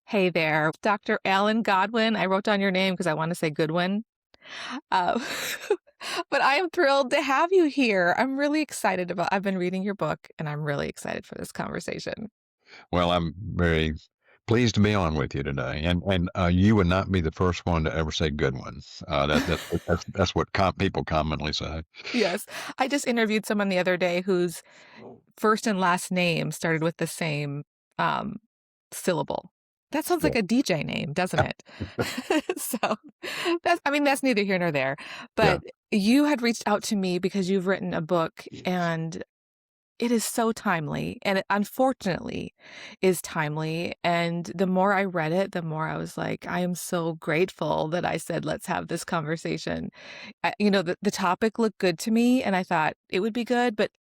Hey there, Dr. Alan Godwin. I wrote down your name because I want to say Goodwin. Uh, but I am thrilled to have you here. I'm really excited I've been reading your book and I'm really excited for this conversation. Well, I'm very pleased to be on with you today, and you would not be the first one to ever say "good one." That's what people commonly say. Yes. I just interviewed someone the other day whose first and last name started with the same um, syllable. That sounds Yeah, like a DJ name, doesn't it? So that's neither here nor there. yeah. But you had reached out to me because you've written a book and it is so timely, and it unfortunately is timely, and the more I read it, the more I was like, "I am so grateful that I said, 'Let's have this conversation.'" The topic looked good to me, and I thought it would be good, but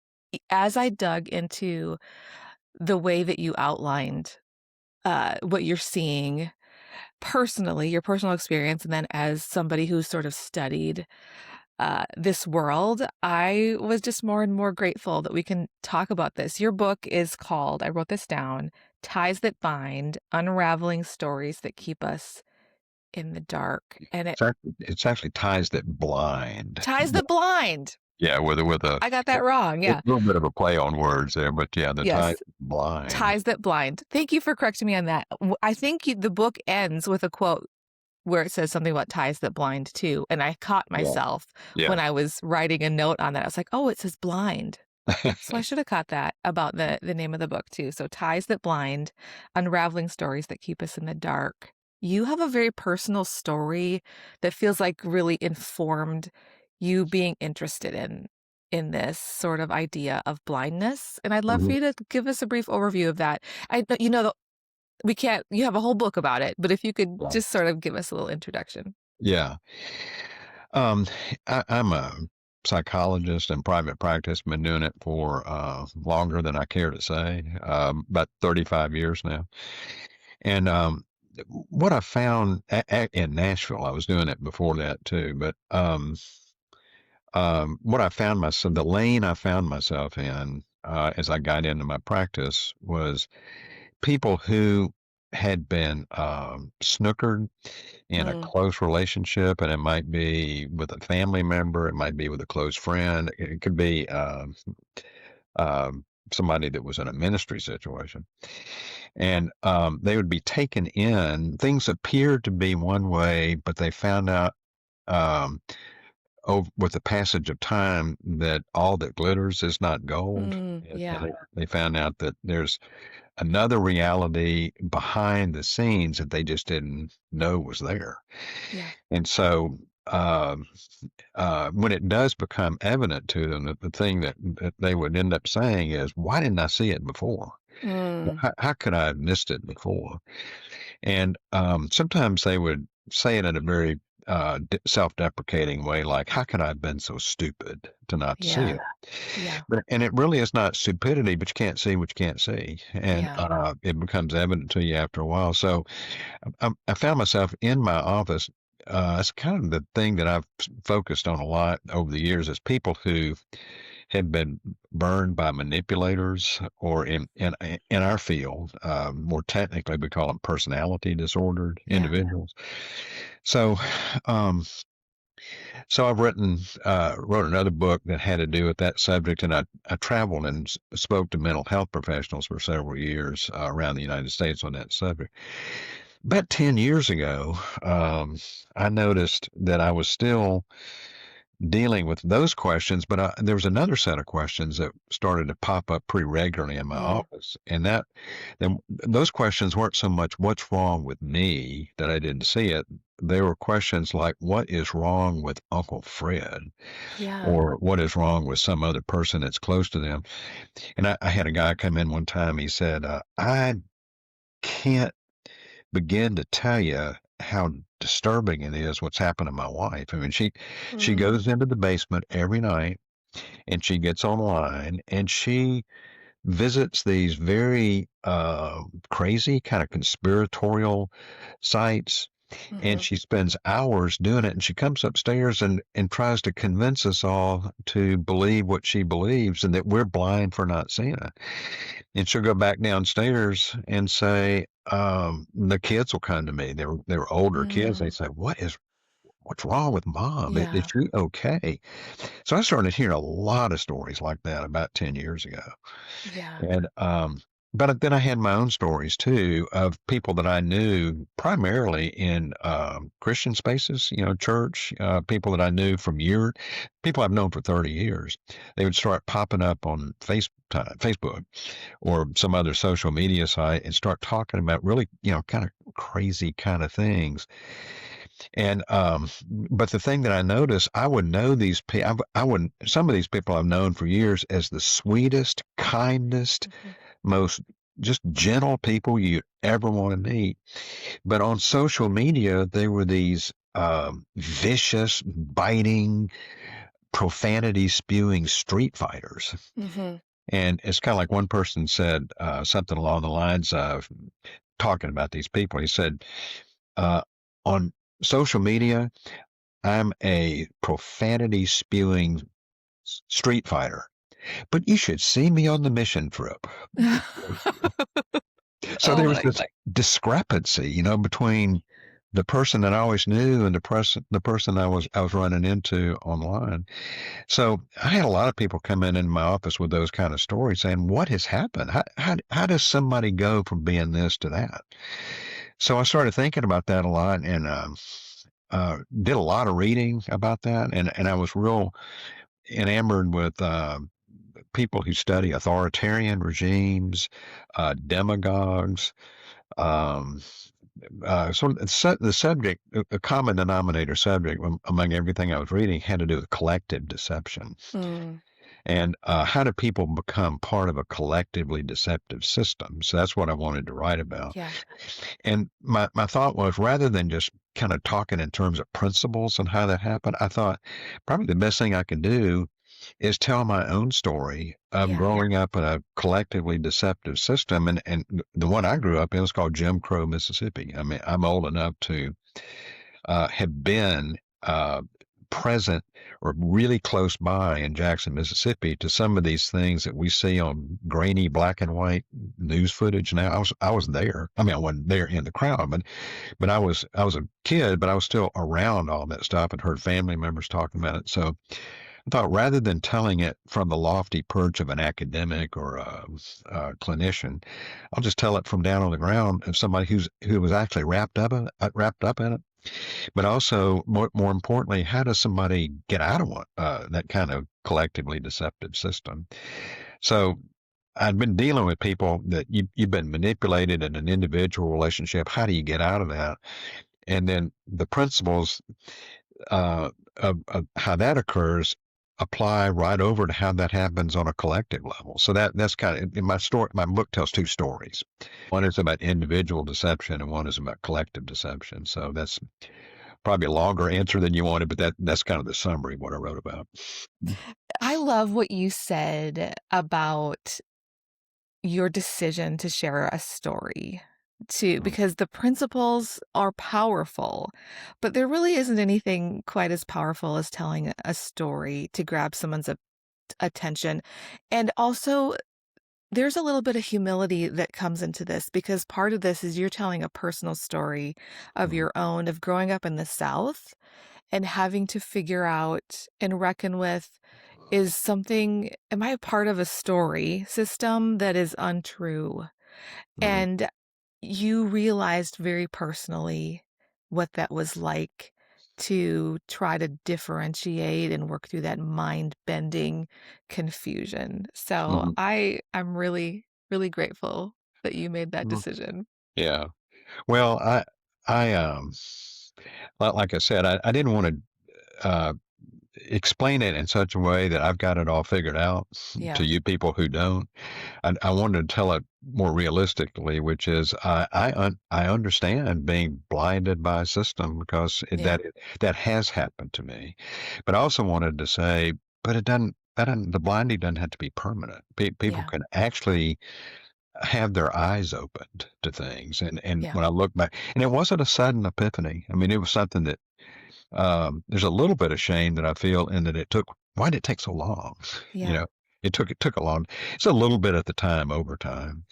as I dug into the way that you outlined, what you're seeing personally, your personal experience, and then as somebody who's sort of studied this world, I was just more and more grateful that we can talk about this. Your book is called, I wrote this down, Ties That Bind, Unraveling Stories That Keep Us in the Dark. And It's actually ties that blind. ties that blind. Yeah, with a I got that wrong. it's Yeah. a little bit of a play on words there, but yeah, the ties Yes. blind. Ties that blind. Thank you for correcting me on that. I think the book ends with a quote where it says something about ties that blind too. And I caught Yeah, myself yeah. when I was writing a note on that. I was like, oh, it says blind. So I should have caught that about the name of the book too. So Ties That Blind, Unraveling Stories That Keep Us in the Dark. You have a very personal story that feels like really informed you being interested in this sort of idea of blindness. And I'd love for Mhm. you to give us a brief overview of that. We can't, you have a whole book about it, but if you could Yeah. just sort of give us a little introduction. Yeah. Um, I'm a psychologist in private practice. Been doing it for longer than I care to say, about 35 years now. And what I found in Nashville, I was doing it before that too, but what I found myself, the lane I found myself in as I got into my practice was people who had been snookered in a Mm, close relationship, and it might be with a family member, it might be with a close friend, it could be um, somebody that was in a ministry situation. And they would be taken in. Things appeared to be one way, but they found out um, with the passage of time that all that glitters is not gold. And yeah, they found out that there's another reality behind the scenes that they just didn't know was there. yeah. And so when it does become evident to them, that the thing that they would end up saying is, why didn't I see it before? Mm, How could I have missed it before? And sometimes they would say it in a very self-deprecating way, like, how could I have been so stupid to not see yeah, it? yeah, And it really is not stupidity, but you can't see what you can't see. And yeah. it becomes evident to you after a while. So I found myself in my office. It's kind of the thing that I've focused on a lot over the years is people who have been burned by manipulators, or in our field, more technically, we call them personality disordered Yeah. individuals. So, um, so I've wrote another book that had to do with that subject, and I traveled and spoke to mental health professionals for several years around the United States on that subject. About 10 years ago, I noticed that I was still dealing with those questions, but there was another set of questions that started to pop up pretty regularly in my Mm, office, and those questions weren't so much what's wrong with me that I didn't see it. They were questions like, what is wrong with Uncle Fred, yeah. or what is wrong with some other person that's close to them? And I had a guy come in one time. He said, I can't begin to tell you how disturbing it is what's happened to my wife. I mean, she Mm, goes into the basement every night, and she gets online, and she visits these very crazy kind of conspiratorial sites, and hmm. she spends hours doing it, and she comes upstairs and tries to convince us all to believe what she believes, and that we're blind for not seeing it. And she'll go back downstairs and say, the kids will come to me. They were older kids. They Mm, say, what's wrong with mom? Is yeah, she okay? So I started hearing a lot of stories like that about 10 years ago. yeah. And but then I had my own stories too of people that I knew primarily in Christian spaces, church, people that I knew from people I've known for 30 years. They would start popping up on Facebook or some other social media site and start talking about really, kind of crazy kind of things. And but the thing that I noticed, I would know these people. I would some of these people I've known for years as the sweetest, kindest, Mhm. most just gentle people you ever want to meet. But on social media, they were these vicious, biting, profanity spewing street fighters. Mhm. And it's kind of like one person said something along the lines of talking about these people. He said, uh, on social media, I'm a profanity spewing street fighter, but you should see me on the mission trip. So Oh there was my this discrepancy, between the person that I always knew and the person I was running into online. So I had a lot of people come in my office with those kind of stories saying, "What has happened? How does somebody go from being this to that?" So I started thinking about that a lot and did a lot of reading about that, and I was real enamored with people who study authoritarian regimes, demagogues. Um, so the subject, a common denominator subject among everything I was reading had to do with collective deception. Mm, And how do people become part of a collectively deceptive system? So that's what I wanted to write about. yeah, And my thought was rather than just kind of talking in terms of principles and how that happened, I thought probably the best thing I can do is tell my own story of yeah. growing up in a collectively deceptive system. And the one I grew up in was called Jim Crow, Mississippi. I mean, I'm old enough to have been present or really close by in Jackson, Mississippi to some of these things that we see on grainy black and white news footage now. I was there. I mean, I wasn't there in the crowd, but I was a kid, but I was still around all that stuff and heard family members talking about it. So I thought rather than telling it from the lofty perch of an academic or a clinician, I'll just tell it from down on the ground of somebody who was actually wrapped up in it. But also, more importantly, how does somebody get out of that kind of collectively deceptive system? So I've been dealing with people that you've been manipulated in an individual relationship. How do you get out of that? And then the principles of how that occurs apply right over to how that happens on a collective level. So that's kind of in my story. My book tells two stories. One is about individual deception, and one is about collective deception. So that's probably a longer answer than you wanted, but that's kind of the summary of what I wrote about. I love what you said about your decision to share a story too, Mm, because the principles are powerful, but there really isn't anything quite as powerful as telling a story to grab someone's attention. And also, there's a little bit of humility that comes into this because part of this is you're telling a personal story of mm, your own of growing up in the South and having to figure out and reckon with is something, am I a part of a story system that is untrue? mm, And you realized very personally what that was like to try to differentiate and work through that mind-bending confusion. So mm, I'm really, really grateful that you made that mm. decision. Yeah. Well, I like I said, I didn't want to explain it in such a way that I've got it all figured out to Yeah, you people who don't. I wanted to tell it more realistically, which is I understand being blinded by a system because yeah, that has happened to me, but I also wanted to say, but it doesn't. The blinding doesn't have to be permanent. People yeah, can actually have their eyes opened to things. And yeah, when I look back, and it wasn't a sudden epiphany. I mean, it was something that there's a little bit of shame that I feel in that it took. Why did it take so long? You yeah. know. It took a long, it's a little bit at the time over time.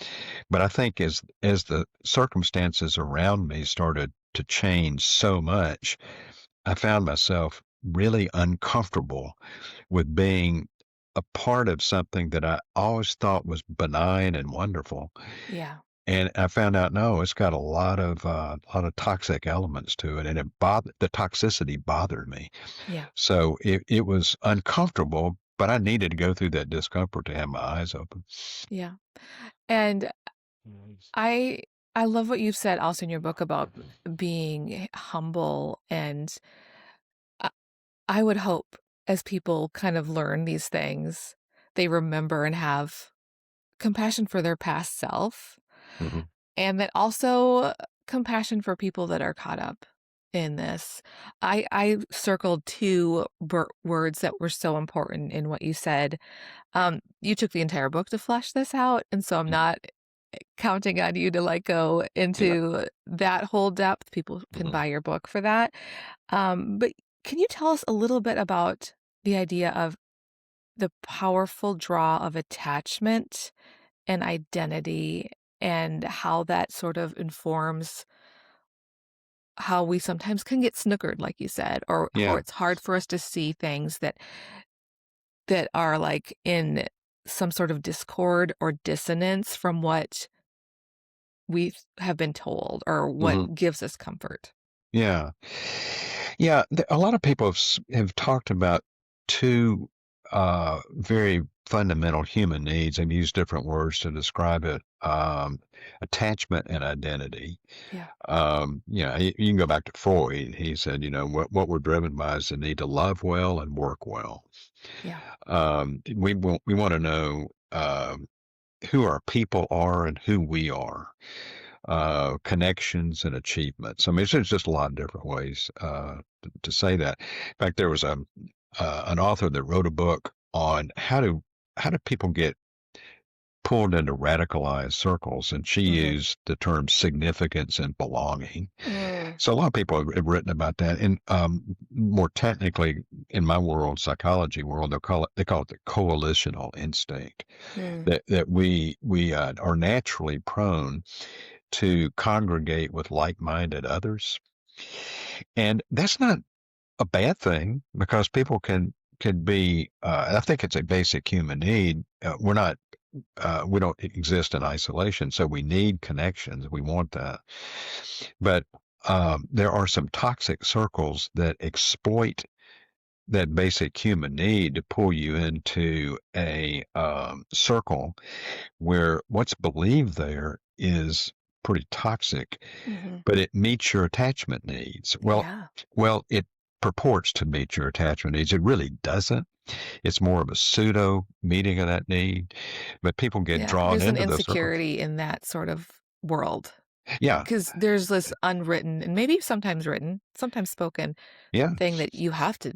But I think as the circumstances around me started to change so much, I found myself really uncomfortable with being a part of something that I always thought was benign and wonderful. Yeah. And I found out, no, it's got a lot of toxic elements to it, and the toxicity bothered me. Yeah. So it was uncomfortable, but I needed to go through that discomfort to have my eyes open. Yeah. And I I love what you've said also in your book about being humble, and I I would hope as people kind of learn these things, they remember and have compassion for their past self, Mhm. and that also compassion for people that are caught up in this. I circled 2 words that were so important in what you said. You took the entire book to flesh this out, and so I'm not counting on you to, like, go Yeah. into that whole depth. People can Mhm. buy your book for that. But can you tell us a little bit about the idea of the powerful draw of attachment and identity, and how that sort of informs how we sometimes can get snookered, like you said, or Yeah. it's hard for us to see things that are, like, in some sort of discord or dissonance from what we have been told or what Mhm. gives us comfort. Yeah. Yeah, a lot of people have talked about 2, very fundamental human needs. They've used different words to describe it, attachment and identity. Yeah, You can go back to Freud. He said, what we're driven by is the need to love well and work well. yeah, We want to know, who our people are and who we are, connections and achievements. I mean, there's just a lot of different ways to say that. In fact, there was an author that wrote a book on how do people get pulled into radicalized circles, and she mhm. used the term significance and belonging. Mm, So a lot of people have written about that, and more technically, in my world, psychology world, they call it the coalitional instinct. mm, That we are naturally prone to congregate with like-minded others. And that's not a bad thing because people can be I think it's a basic human need. We don't exist in isolation, so we need connections. We want that. But there are some toxic circles that exploit that basic human need to pull you into a circle where what's believed there is pretty toxic, mhm. but it meets your attachment needs. Well, Yeah, it purports to meet your attachment needs. It really doesn't. It's more of a pseudo meeting of that need, but people get yeah, drawn there's an into those circles. insecurity in that sort of world Yeah, because there's this unwritten and maybe sometimes written, sometimes spoken yeah, thing that you have to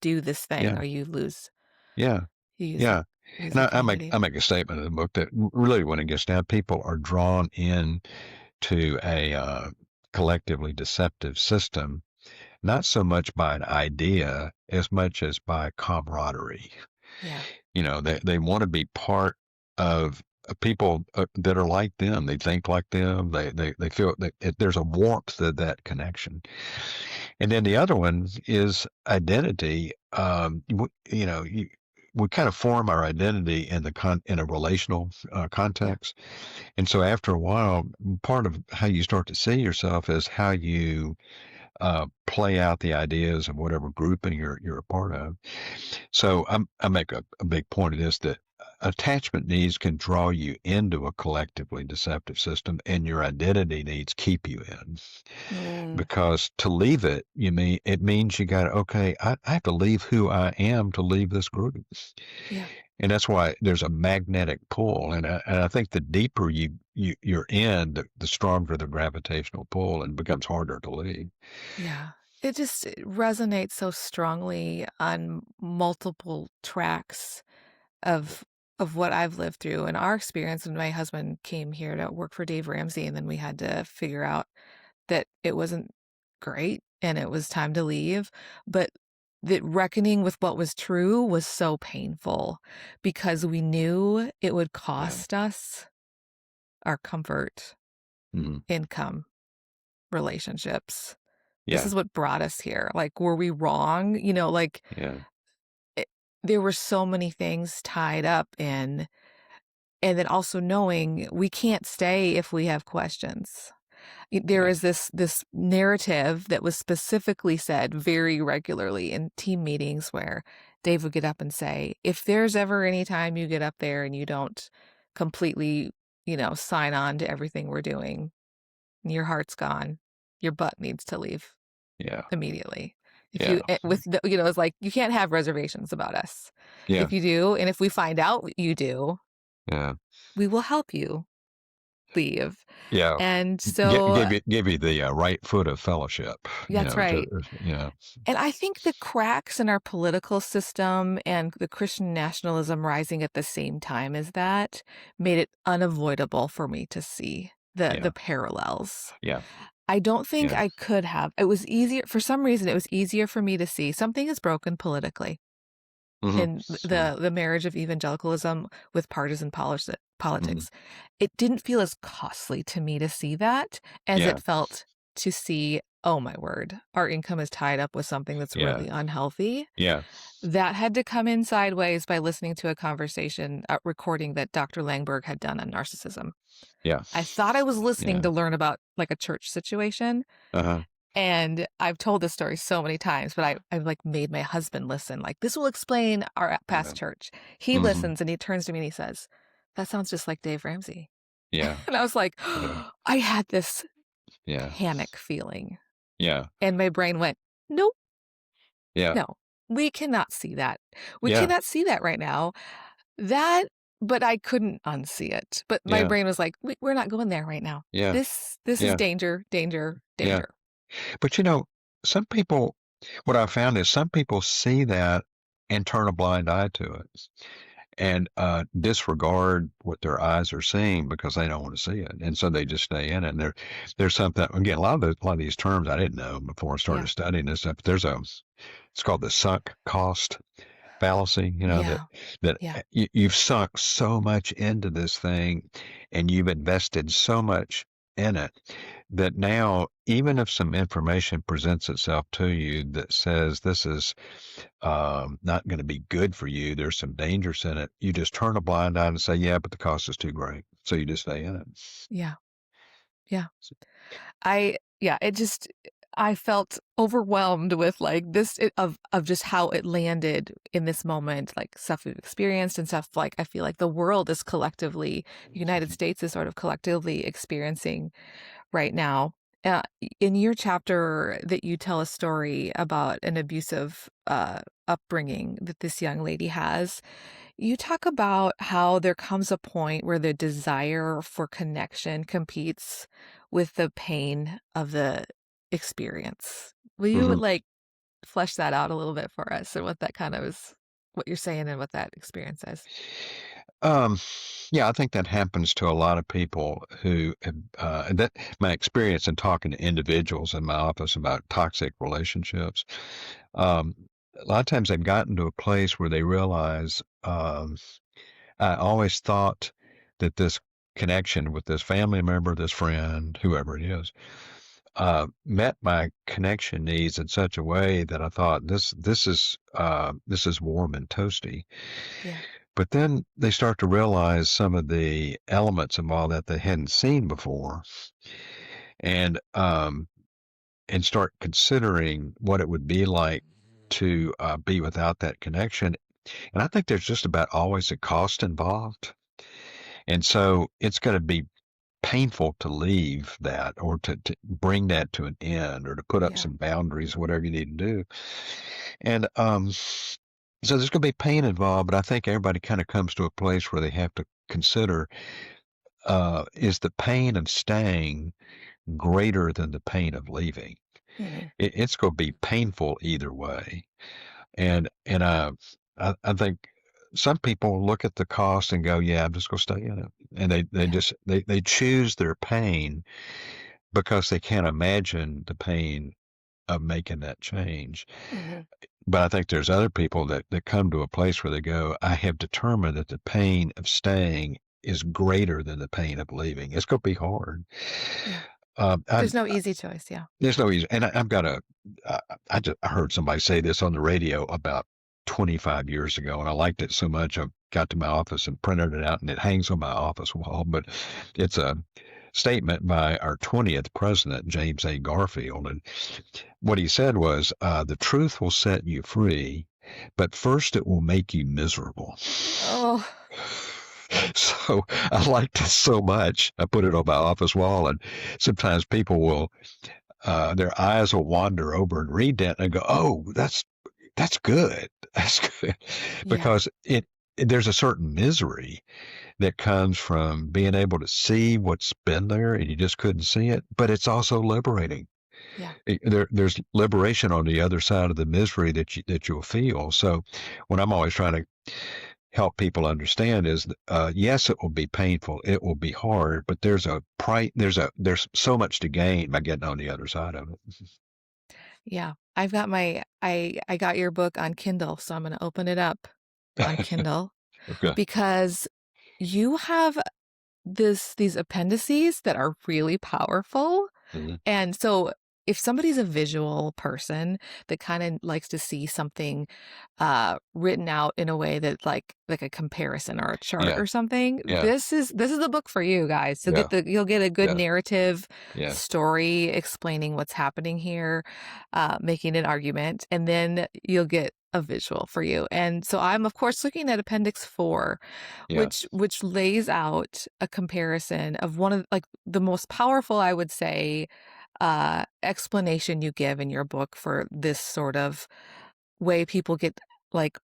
do this thing yeah, or you lose yeah, you use yeah. lose And I make identity. I make a statement in the book that really, when it gets down, people are drawn in to a collectively deceptive system, not so much by an idea as much as by camaraderie. Yeah, They want to be part of people that are like them. They think like them. They feel that there's a warmth to that connection. And then the other one is identity. We kind of form our identity in a relational yeah, context. And so after a while, part of how you start to see yourself is how you play out the ideas of whatever grouping you're a part of. So I make a big point of this, that attachment needs can draw you into a collectively deceptive system, and your identity needs keep you in. mm, Because to leave it means you got to, okay, I have to leave who I am to leave this group. yeah, And that's why there's a magnetic pull, and I think the deeper you're in, the stronger the gravitational pull, and it becomes harder to leave. yeah. It resonates so strongly on multiple tracks of what I've lived through and our experience when my husband came here to work for Dave Ramsey, and then we had to figure out that it wasn't great and it was time to leave. But that reckoning with what was true was so painful because we knew it would Yeah. cost us our comfort, Hmm. income, relationships. This Yeah. is what brought us here. Like, were we wrong? Like, Yeah. it, there were so many things tied up in, and then also knowing we can't stay if we have questions. There Yeah. is this narrative that was specifically said very regularly in team meetings where Dave would get up and say, if there's ever any time you get up there and you don't completely, sign on to everything we're doing, your heart's gone, your butt needs to leave Yeah. immediately. If you, Yeah. with the, it's like, you can't have reservations about us. Yeah. If you do, and if we find out you do, Yeah. we will help you leave. Yeah. And Give so you the right foot of fellowship, that's right. you know. And I think the cracks in our political system and the Christian nationalism rising at the same time as that made it unavoidable for me to see the Yeah. parallels. Yeah. I don't think Yeah. I could have. It was easier for some reason. It was easier for me to see something is broken politically Hmm. in the marriage of evangelicalism with partisan Hmm. politics. It didn't feel as costly to me to see that as Yeah. it felt to see, oh my word, our income is tied up with something that's Yeah. really unhealthy. Yeah. That had to come in sideways by listening to a conversation, a recording that Dr. Langberg had done on narcissism. Yeah. I thought I was listening Yeah. to learn about like a church situation, Uh-huh. and I've told this story so many times, but I've like made my husband listen. Like, this will explain our Yeah. past church. He Hmm. listens and he turns to me and he says, "That sounds just like Dave Ramsey." Yeah. And I was like, Yeah. I had this Yeah. panic feeling, Yeah. and my brain went, "Nope, Yeah. no, we cannot see that. We Yeah. cannot see that right now." That, but I couldn't unsee it. But my Yeah. brain was like, We're not going there right now. Yeah. This is Yeah. danger, danger, Yeah. danger." But some people, what I found is some people see that and turn a blind eye to it and disregard what their eyes are seeing because they don't want to see it, and so they just stay in it. And there's something again. A lot of these terms I didn't know before I started Yeah, studying this stuff. There's it's called the sunk cost fallacy. yeah, That yeah, you've sunk so much into this thing, and you've invested so much in it that now even if some information presents itself to you that says this is not going to be good for you, there's some dangers in it, you just turn a blind eye and say, yeah, but the cost is too great, so you just stay in it. yeah, yeah. Yeah, it just, I felt overwhelmed with like this of just how it landed in this moment, like stuff we've experienced and stuff like I feel like the world is collectively, the United States is sort of collectively experiencing right now. In your chapter that you tell a story about an abusive upbringing that this young lady has, you talk about how there comes a point where the desire for connection competes with the pain of the experience. Will you Hmm. like flesh that out a little bit for us and what that kind of is, what you're saying and what that experience is? Um, yeah, I think that happens to a lot of people who that my experience in talking to individuals in my office about toxic relationships. Um, a lot of times they've gotten to a place where they realize, I always thought that this connection with this family member, this friend, whoever it is, met my connection needs in such a way that I thought this is warm and toasty. Yeah. But then they start to realize some of the elements of all that they hadn't seen before, and start considering what it would be like to be without that connection. And I think there's just about always a cost involved, and so it's going to be painful to leave that or to bring that to an end or to put up Yeah. some boundaries, whatever you need to do. And so there's going to be pain involved, but I think everybody kind of comes to a place where they have to consider, is the pain of staying greater than the pain of leaving? Mhm. It's going to be painful either way. And I think some people look at the cost and go, yeah, I'm just going to stay in it. And Yeah. they choose their pain because they can't imagine the pain of making that change. Mhm. But I think there's other people that come to a place where they go, I have determined that the pain of staying is greater than the pain of leaving. It's going to be hard. Yeah. I, There's no easy choice, yeah. there's no easy, and I've got a. I heard somebody say this on the radio about 25 years ago, and I liked it so much I got to my office and printed it out, and it hangs on my office wall. But it's a statement by our 20th president, James A. Garfield, and what he said was, "The truth will set you free, but first it will make you miserable." Oh, So I liked it so much. I put it on my office wall, and sometimes people will their eyes will wander over and read that and go, "Oh, that's good. That's good," yeah, because there's a certain misery that comes from being able to see what's been there and you just couldn't see it, but it's also liberating. yeah, There's liberation on the other side of the misery that you'll feel. So, what I'm always trying to help people understand is, yes, it will be painful, it will be hard, but there's a price. There's so much to gain by getting on the other side of it. yeah. I got your book on Kindle, so I'm gonna open it up on Kindle Okay. because you have these appendices that are really powerful. Mhm. And so if somebody's a visual person that kind of likes to see something written out in a way that like a comparison or a chart Yeah. or something, Yeah. this is the book for you guys. Yeah. You'll get a good Yeah. narrative Yeah. story explaining what's happening here, making an argument, and then you'll get a visual for you. And so I'm of course looking at Appendix 4, Yeah. which lays out a comparison of one of like the most powerful, I would say, explanation you give in your book for this sort of way people get like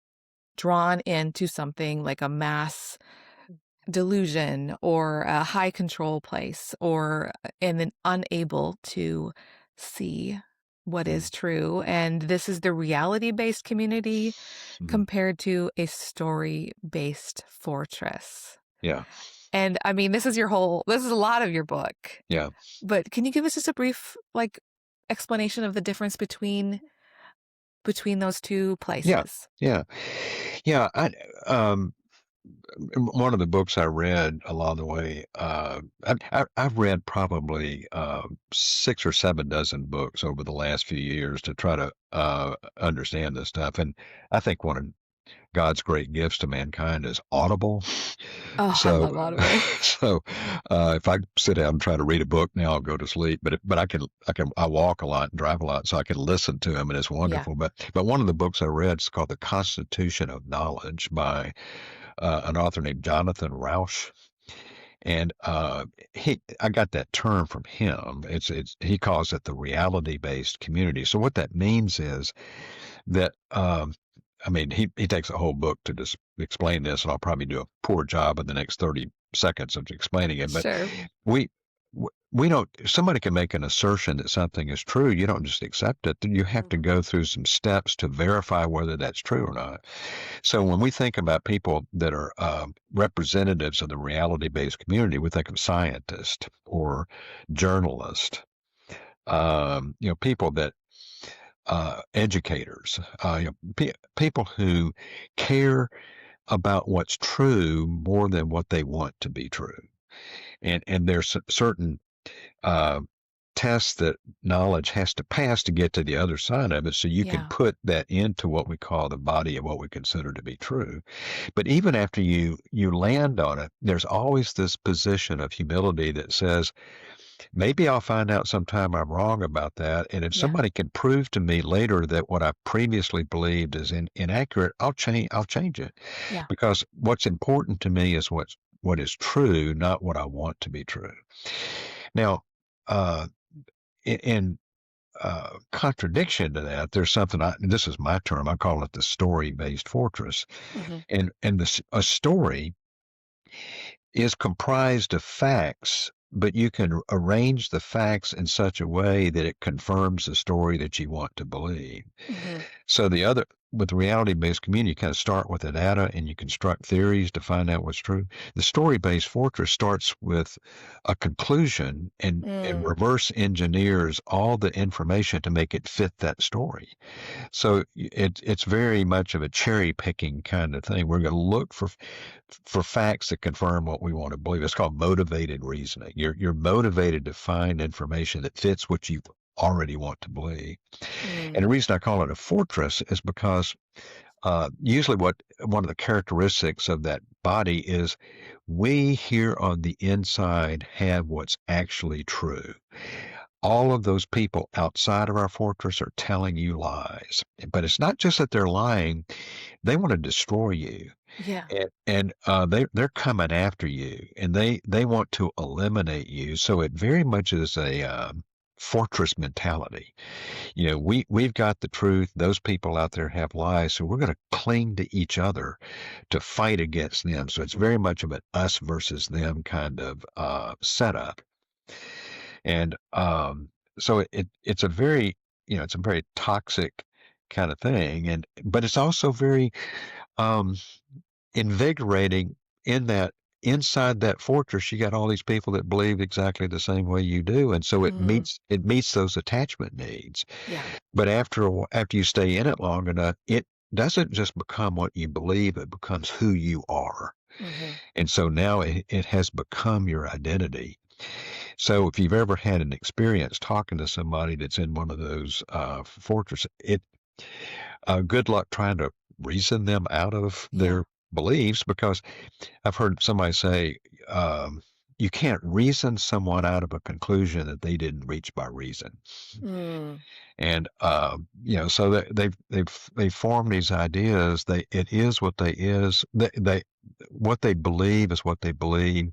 drawn into something like a mass delusion or a high control place or and then unable to see what Mhm. is true. And this is the reality based community Mhm. compared to a story based fortress. Yeah. And I mean, this is a lot of your book, Yeah. but can you give us just a brief like explanation of the difference between those two Yeah. places? Yeah. Yeah. Um, One of the books I read along the way, I've read probably 6 or 7 dozen books over the last few years to try to understand this stuff. And I think one of God's great gifts to mankind is Audible. Oh, I So, love Audible. so if I sit down and try to read a book now, I'll go to sleep. But I walk a lot and drive a lot, so I can listen to them, and it's Yeah. wonderful. But one of the books I read is called The Constitution of Knowledge by an author named Jonathan Rausch. And I got that term from him. He calls it the reality based community. So what that means is that I mean, he takes a whole book to just explain this, and I'll probably do a poor job in the next 30 seconds of explaining it. But Sure. we we don't. Somebody can make an assertion that something is true. You don't just accept it. You have to Mhm. go through some steps to verify whether that's true or not. So when we think about people that are representatives of the reality-based community, we think of scientists or journalists. People that educators, people who care about what's true more than what they want to be true. And there's certain uh, tests that knowledge has to pass to get to the other side of it, so you can Yeah. put that into what we call the body of what we consider to be true. But even after you land on it, there's always this position of humility that says, maybe I'll find out sometime I'm wrong about that. And if Yeah. somebody can prove to me later that what I previously believed is inaccurate, I'll change it. Yeah. Because what's important to me is what is true, not what I want to be true. Now, uh, in contradiction to that, there's something this is my term. I call it the story-based fortress. Mhm. And a story is comprised of facts, but you can arrange the facts in such a way that it confirms the story that you want to believe. Mhm. So with the reality-based community, you kind of start with the data and you construct theories to find out what's true. The story-based fortress starts with a conclusion and Mm, reverse engineers all the information to make it fit that story. So it's very much of a cherry picking kind of thing. We're going to look for facts that confirm what we want to believe. It's called motivated reasoning. You're motivated to find information that fits what you already want to believe. And mm, the reason I call it a fortress is because usually what one of the characteristics of that body is we here on the inside have what's actually true. All of those people outside of our fortress are telling you lies. But it's not just that they're lying, they want to destroy you. yeah. And they're coming after you, and they want to eliminate you. So it very much is a fortress mentality. We've got the truth. Those people out there have lies, so we're going to cling to each other to fight against them. So it's very much of an us versus them kind of setup. And so it's a very it's a very toxic kind of thing, and but it's also very um, invigorating in that inside that fortress you got all these people that believe exactly the same way you do, and so it Mhm. meets those attachment needs. Yeah. But after you stay in it long enough, it doesn't just become what you believe, it becomes who you are. Mhm. And so now it has become your identity. So if you've ever had an experience talking to somebody that's in one of those fortresses, good luck trying to reason them out of Yeah. their beliefs, because I've heard somebody say, you can't reason someone out of a conclusion that they didn't reach by reason. Mm, And so they've formed these ideas. It is what they is. They what they believe is what they believe,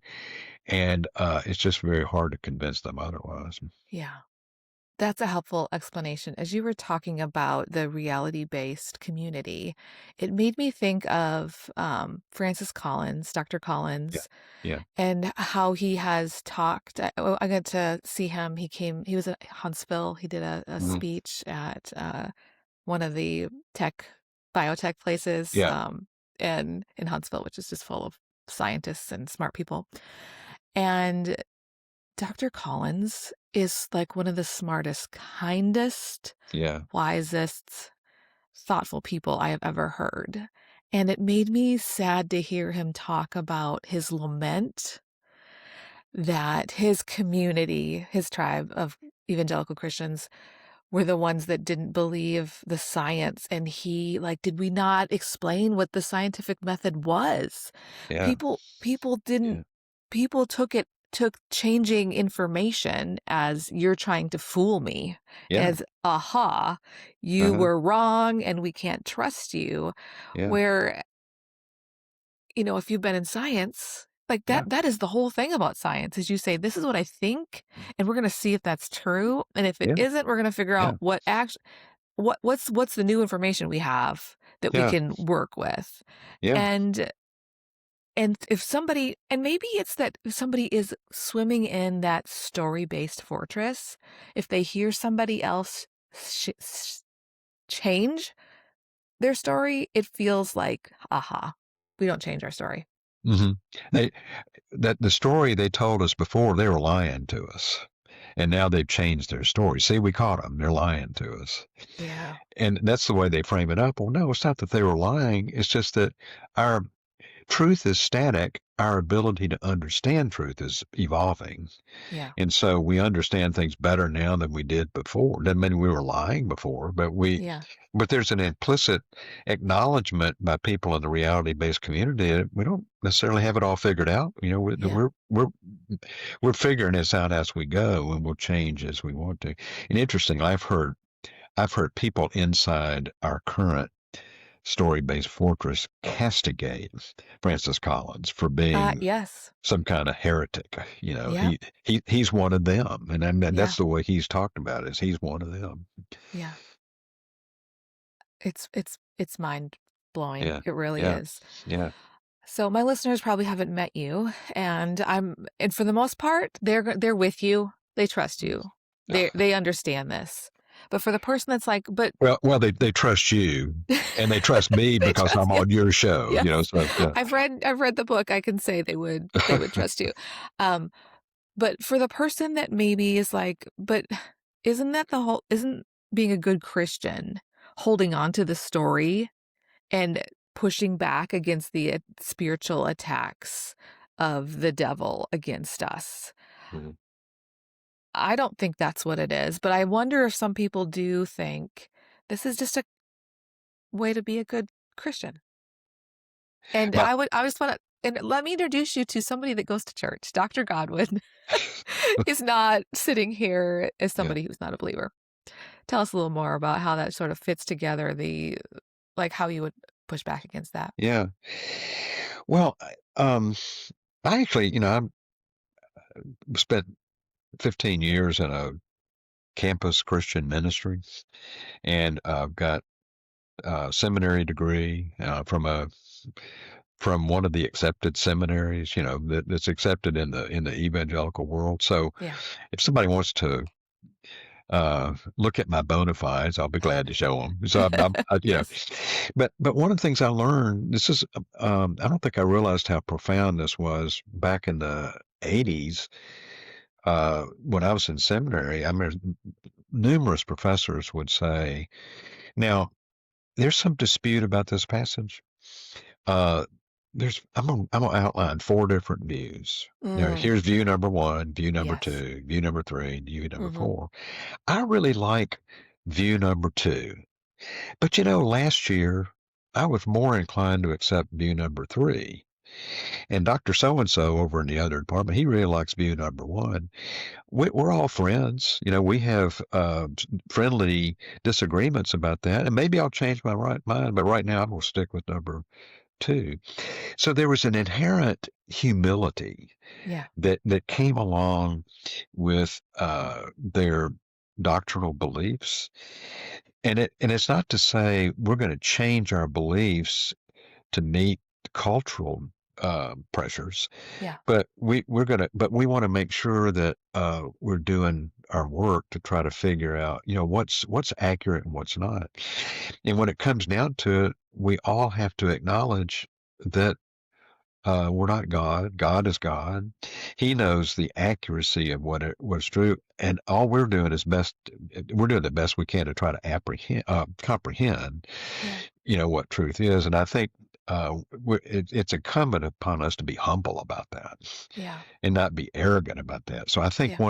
and it's just very hard to convince them otherwise. yeah. That's a helpful explanation. As you were talking about the reality-based community, it made me think of Francis Collins, Dr. Yeah, Collins, yeah, and how he has talked. I got to see him. He was at Huntsville. He did a mhm, speech at one of the biotech places, yeah, and in Huntsville, which is just full of scientists and smart people. And Dr. Collins is like one of the smartest, kindest, yeah, wisest, thoughtful people I have ever heard. And it made me sad to hear him talk about his lament that his community, his tribe of evangelical Christians, were the ones that didn't believe the science. And he, like, did we not explain what the scientific method was? yeah, People didn't, yeah, people took changing information as you're trying to fool me, yeah, as aha, you uh-huh, were wrong and we can't trust you. yeah, Where, if you've been in science, like yeah, that is the whole thing about science is you say, this is what I think, and we're gonna see if that's true. And if it yeah, isn't, we're gonna figure yeah, out what's the new information we have that we yeah, can work with. yeah. And if somebody, and maybe it's that if somebody is swimming in that story-based fortress, if they hear somebody else change their story, it feels like, aha, we don't change our story. hmm They that the story they told us before, they were lying to us, and now they've changed their story. See, we caught them; they're lying to us. Yeah. And that's the way they frame it up. Well, no, it's not that they were lying. It's just that our truth is static. Our ability to understand truth is evolving. Yeah. And so we understand things better now than we did before. Doesn't mean we were lying before, Yeah. but there's an implicit acknowledgement by people in the reality-based community that we don't necessarily have it all figured out. Yeah. We're figuring this out as we go, and we'll change as we want to. And interesting, I've heard people inside our current story-based fortress castigate Francis Collins for being Yes. some kind of heretic. Yeah. He's one of them, and Yeah. that's the way he's talked about it, is he's one of them. Yeah. It's mind-blowing. Yeah, It really yeah, is. yeah, So my listeners probably haven't met you, and for the most part, they're with you. They trust you. yeah, They understand this. But for the person that's like, but Well, they trust you, and they trust me they because trust, I'm yes, on your show, you know, yes. so yeah. I've read the book. I can say they would trust you. Um, but for the person that maybe is like, but isn't being a good Christian holding on to the story and pushing back against the spiritual attacks of the devil against us? Mhm. I don't think that's what it is, but I wonder if some people do think this is just a way to be a good Christian. And My I just wanna, and let me introduce you to somebody that goes to church. Dr. Godwin is not sitting here as yeah, somebody who's not a believer. Tell us a little more about how that sort of fits together, like, how you would push back against that. yeah. Well, I actually, I spent 15 years in a campus Christian ministry, and got a seminary degree from one of the accepted seminaries, that's accepted in the evangelical world. So Yeah. if somebody wants to look at my bona fides, I'll be glad to show them. So Yes. but one of the things I learned, this is, I don't think I realized how profound this was back in the 80s. When I was in seminary, I mean, numerous professors would say, now, there's some dispute about this passage. Uh, I'm gonna outline four different views. Now, Mm, here's view number one, view number yes. two, view number three, view number Mhm. four. I really like view number two. But last year I was more inclined to accept view number three. And Dr. So and so over in the other department, he really likes view number one. We're all friends. We have friendly disagreements about that. And maybe I'll change my right mind, but right now I'm going to stick with number two. So there was an inherent humility Yeah. that came along with their doctrinal beliefs. And it's not to say we're going to change our beliefs to meet cultural pressures, Yeah. but we want to make sure that we're doing our work to try to figure out, what's accurate and what's not. And when it comes down to it, we all have to acknowledge that we're not God. God is God. He knows the accuracy of what's true, and all we're doing is best. We're doing the best we can to try to comprehend, Yeah. what truth is. And I think it's incumbent upon us to be humble about that Yeah. and not be arrogant about that. So I think Yeah.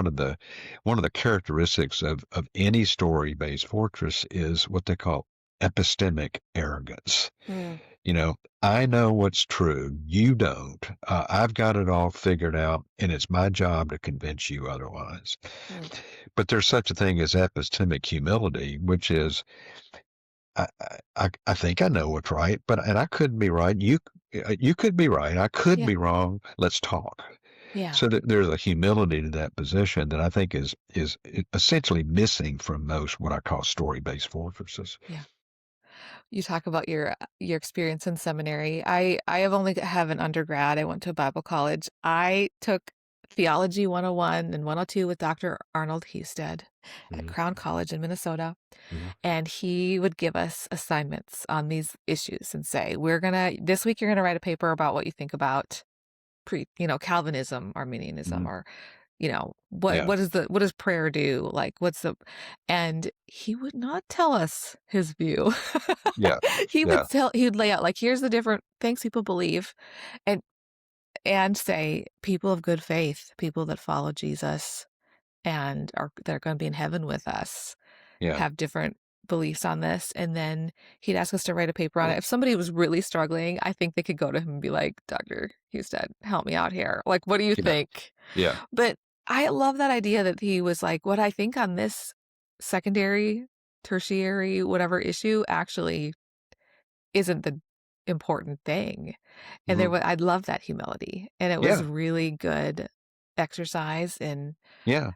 one of the characteristics of any story-based fortress is what they call epistemic arrogance. Mm, You know, I know what's true. You don't. I've got it all figured out, and it's my job to convince you otherwise. mm. But there's such a thing as epistemic humility, which is I think I know what's right, and I could be right. You could be right. I could Yeah. be wrong. Let's talk. Yeah. So there's a humility to that position that I think is essentially missing from most what I call story-based fortresses. Yeah. You talk about your experience in seminary. I have only have an undergrad. I went to a Bible college. I took Theology 101 and 102 with Dr. Arnold Husted at Hmm. Crown College in Minnesota, Hmm. and he would give us assignments on these issues and say, "We're gonna this week you're gonna write a paper about what you think about Calvinism, Arminianism, Hmm. or what Yeah. what does prayer do? Like, what's the," and he would not tell us his view. Yeah. Yeah. He'd lay out, like, here's the different things people believe, and say people of good faith, people that follow Jesus and are they're gonna be in heaven with us, Yeah. have different beliefs on this, and then he'd ask us to write a paper on it. If somebody was really struggling, I think they could go to him and be like, "Dr. Houston, help me out here. Like, what do you Yeah. think?" Yeah. But I love that idea that he was like, "What I think on this secondary, tertiary, whatever issue actually isn't the important thing." And Hmm. I love that humility, and it was Yeah. really good exercise in Yeah.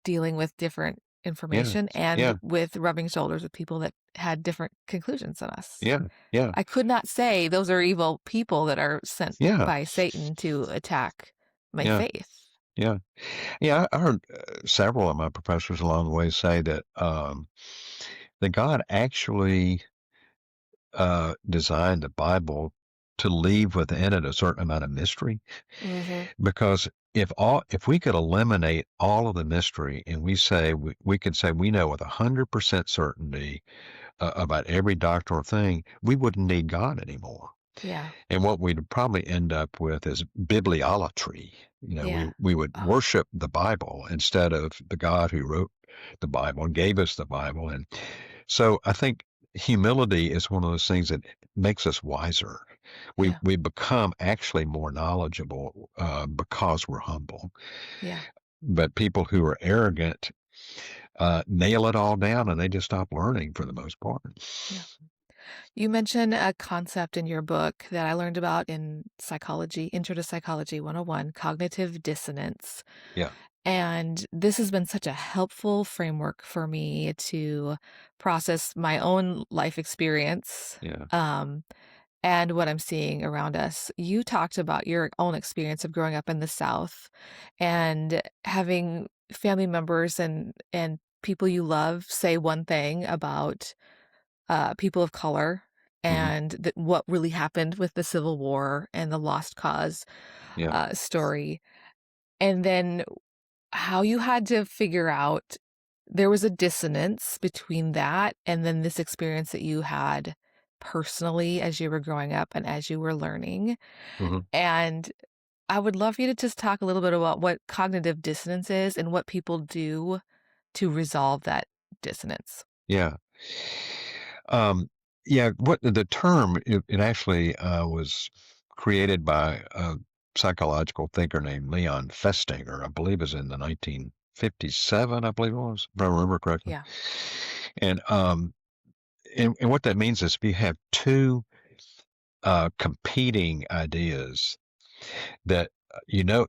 dealing with different Yeah. information and Yeah. with rubbing shoulders with people that had different conclusions than us. Yeah. Yeah. I could not say those are evil people that are sent Yeah. by Satan to attack my Yeah. faith. Yeah. Yeah, I heard several of my professors along the way say that God actually designed the Bible to leave within it a certain amount of mystery. Mhm. Because if we could eliminate all of the mystery and we could say we know with 100% certainty about every doctrinal thing, we wouldn't need God anymore. Yeah. And what we'd probably end up with is bibliolatry. Yeah. We would Oh, worship the Bible instead of the God who wrote the Bible and gave us the Bible. And so I think humility is one of those things that makes us wiser. yeah. We become actually more knowledgeable because we're humble. Yeah. But people who are arrogant nail it all down and they just stop learning for the most part. Yeah. You mentioned a concept in your book that I learned about in psychology, Intro to Psychology 101, cognitive dissonance. Yeah, And this has been such a helpful framework for me to process my own life experience, yeah, and what I'm seeing around us. You talked about your own experience of growing up in the South and having family members and people you love say one thing about people of color hmm, and what really happened with the Civil War and the Lost Cause yeah, story. And then how you had to figure out there was a dissonance between that and then this experience that you had personally as you were growing up and as you were learning. hmm, And I would love you to just talk a little bit about what cognitive dissonance is and what people do to resolve that dissonance. yeah. Um, yeah, what the term it actually was created by a psychological thinker named Leon Festinger, I believe is in the 1957, I believe it was, if I remember correctly. Yeah. And and what that means is if you have two competing ideas that you know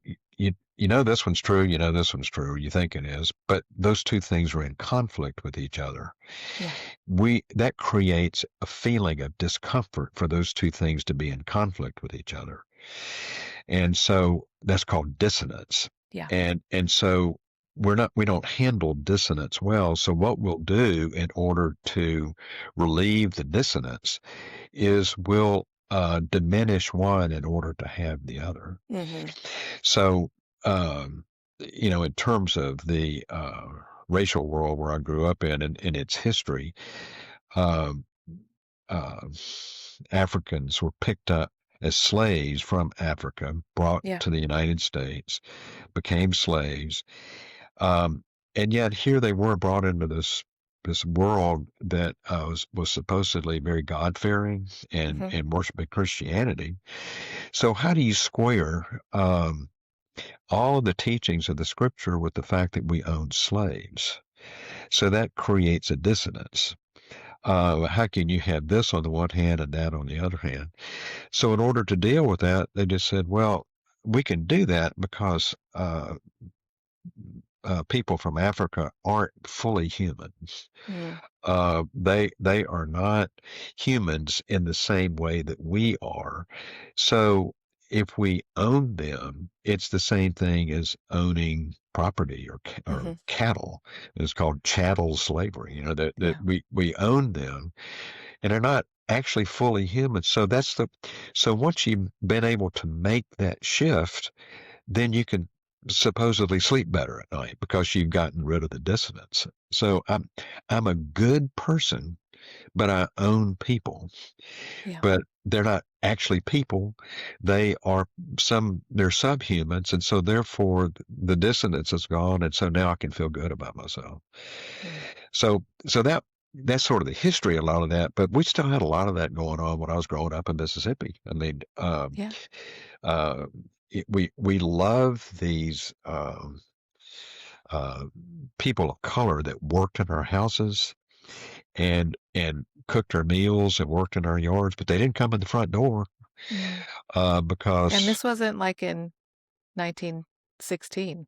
this one's true, you know this one's true, you think it is, but those two things are in conflict with each other. Yeah. We That creates a feeling of discomfort for those two things to be in conflict with each other. And so that's called dissonance. Yeah. And so we don't handle dissonance well. So what we'll do in order to relieve the dissonance is we'll diminish one in order to have the other. Mhm. So, in terms of the racial world where I grew up in its history, um, uh, Africans were picked up as slaves from Africa, brought Yeah. to the United States, became slaves, um, and yet here they were brought into this world that was supposedly very God fearing Mhm. and worshiping Christianity. So how do you square all of the teachings of the Scripture with the fact that we own slaves? So that creates a dissonance. How can you have this on the one hand and that on the other hand? So, in order to deal with that, they just said, well, we can do that because people from Africa aren't fully human. Mm. They are not humans in the same way that we are. So, if we own them, it's the same thing as owning property or Mhm. cattle. It's called chattel slavery. That Yeah. we own them and they're not actually fully human. So once you've been able to make that shift, then you can supposedly sleep better at night because you've gotten rid of the dissonance. So I'm a good person, but I own people. Yeah. But they're not actually people. They're subhumans, and so therefore the dissonance is gone, and so now I can feel good about myself. Mm. So that's sort of the history, a lot of that, but we still had a lot of that going on when I was growing up in Mississippi. I mean, Yeah. uh, we love these uh, people of color that worked in our houses and cooked our meals and worked in our yards, but they didn't come in the front door Mm. And because this wasn't like in 1916.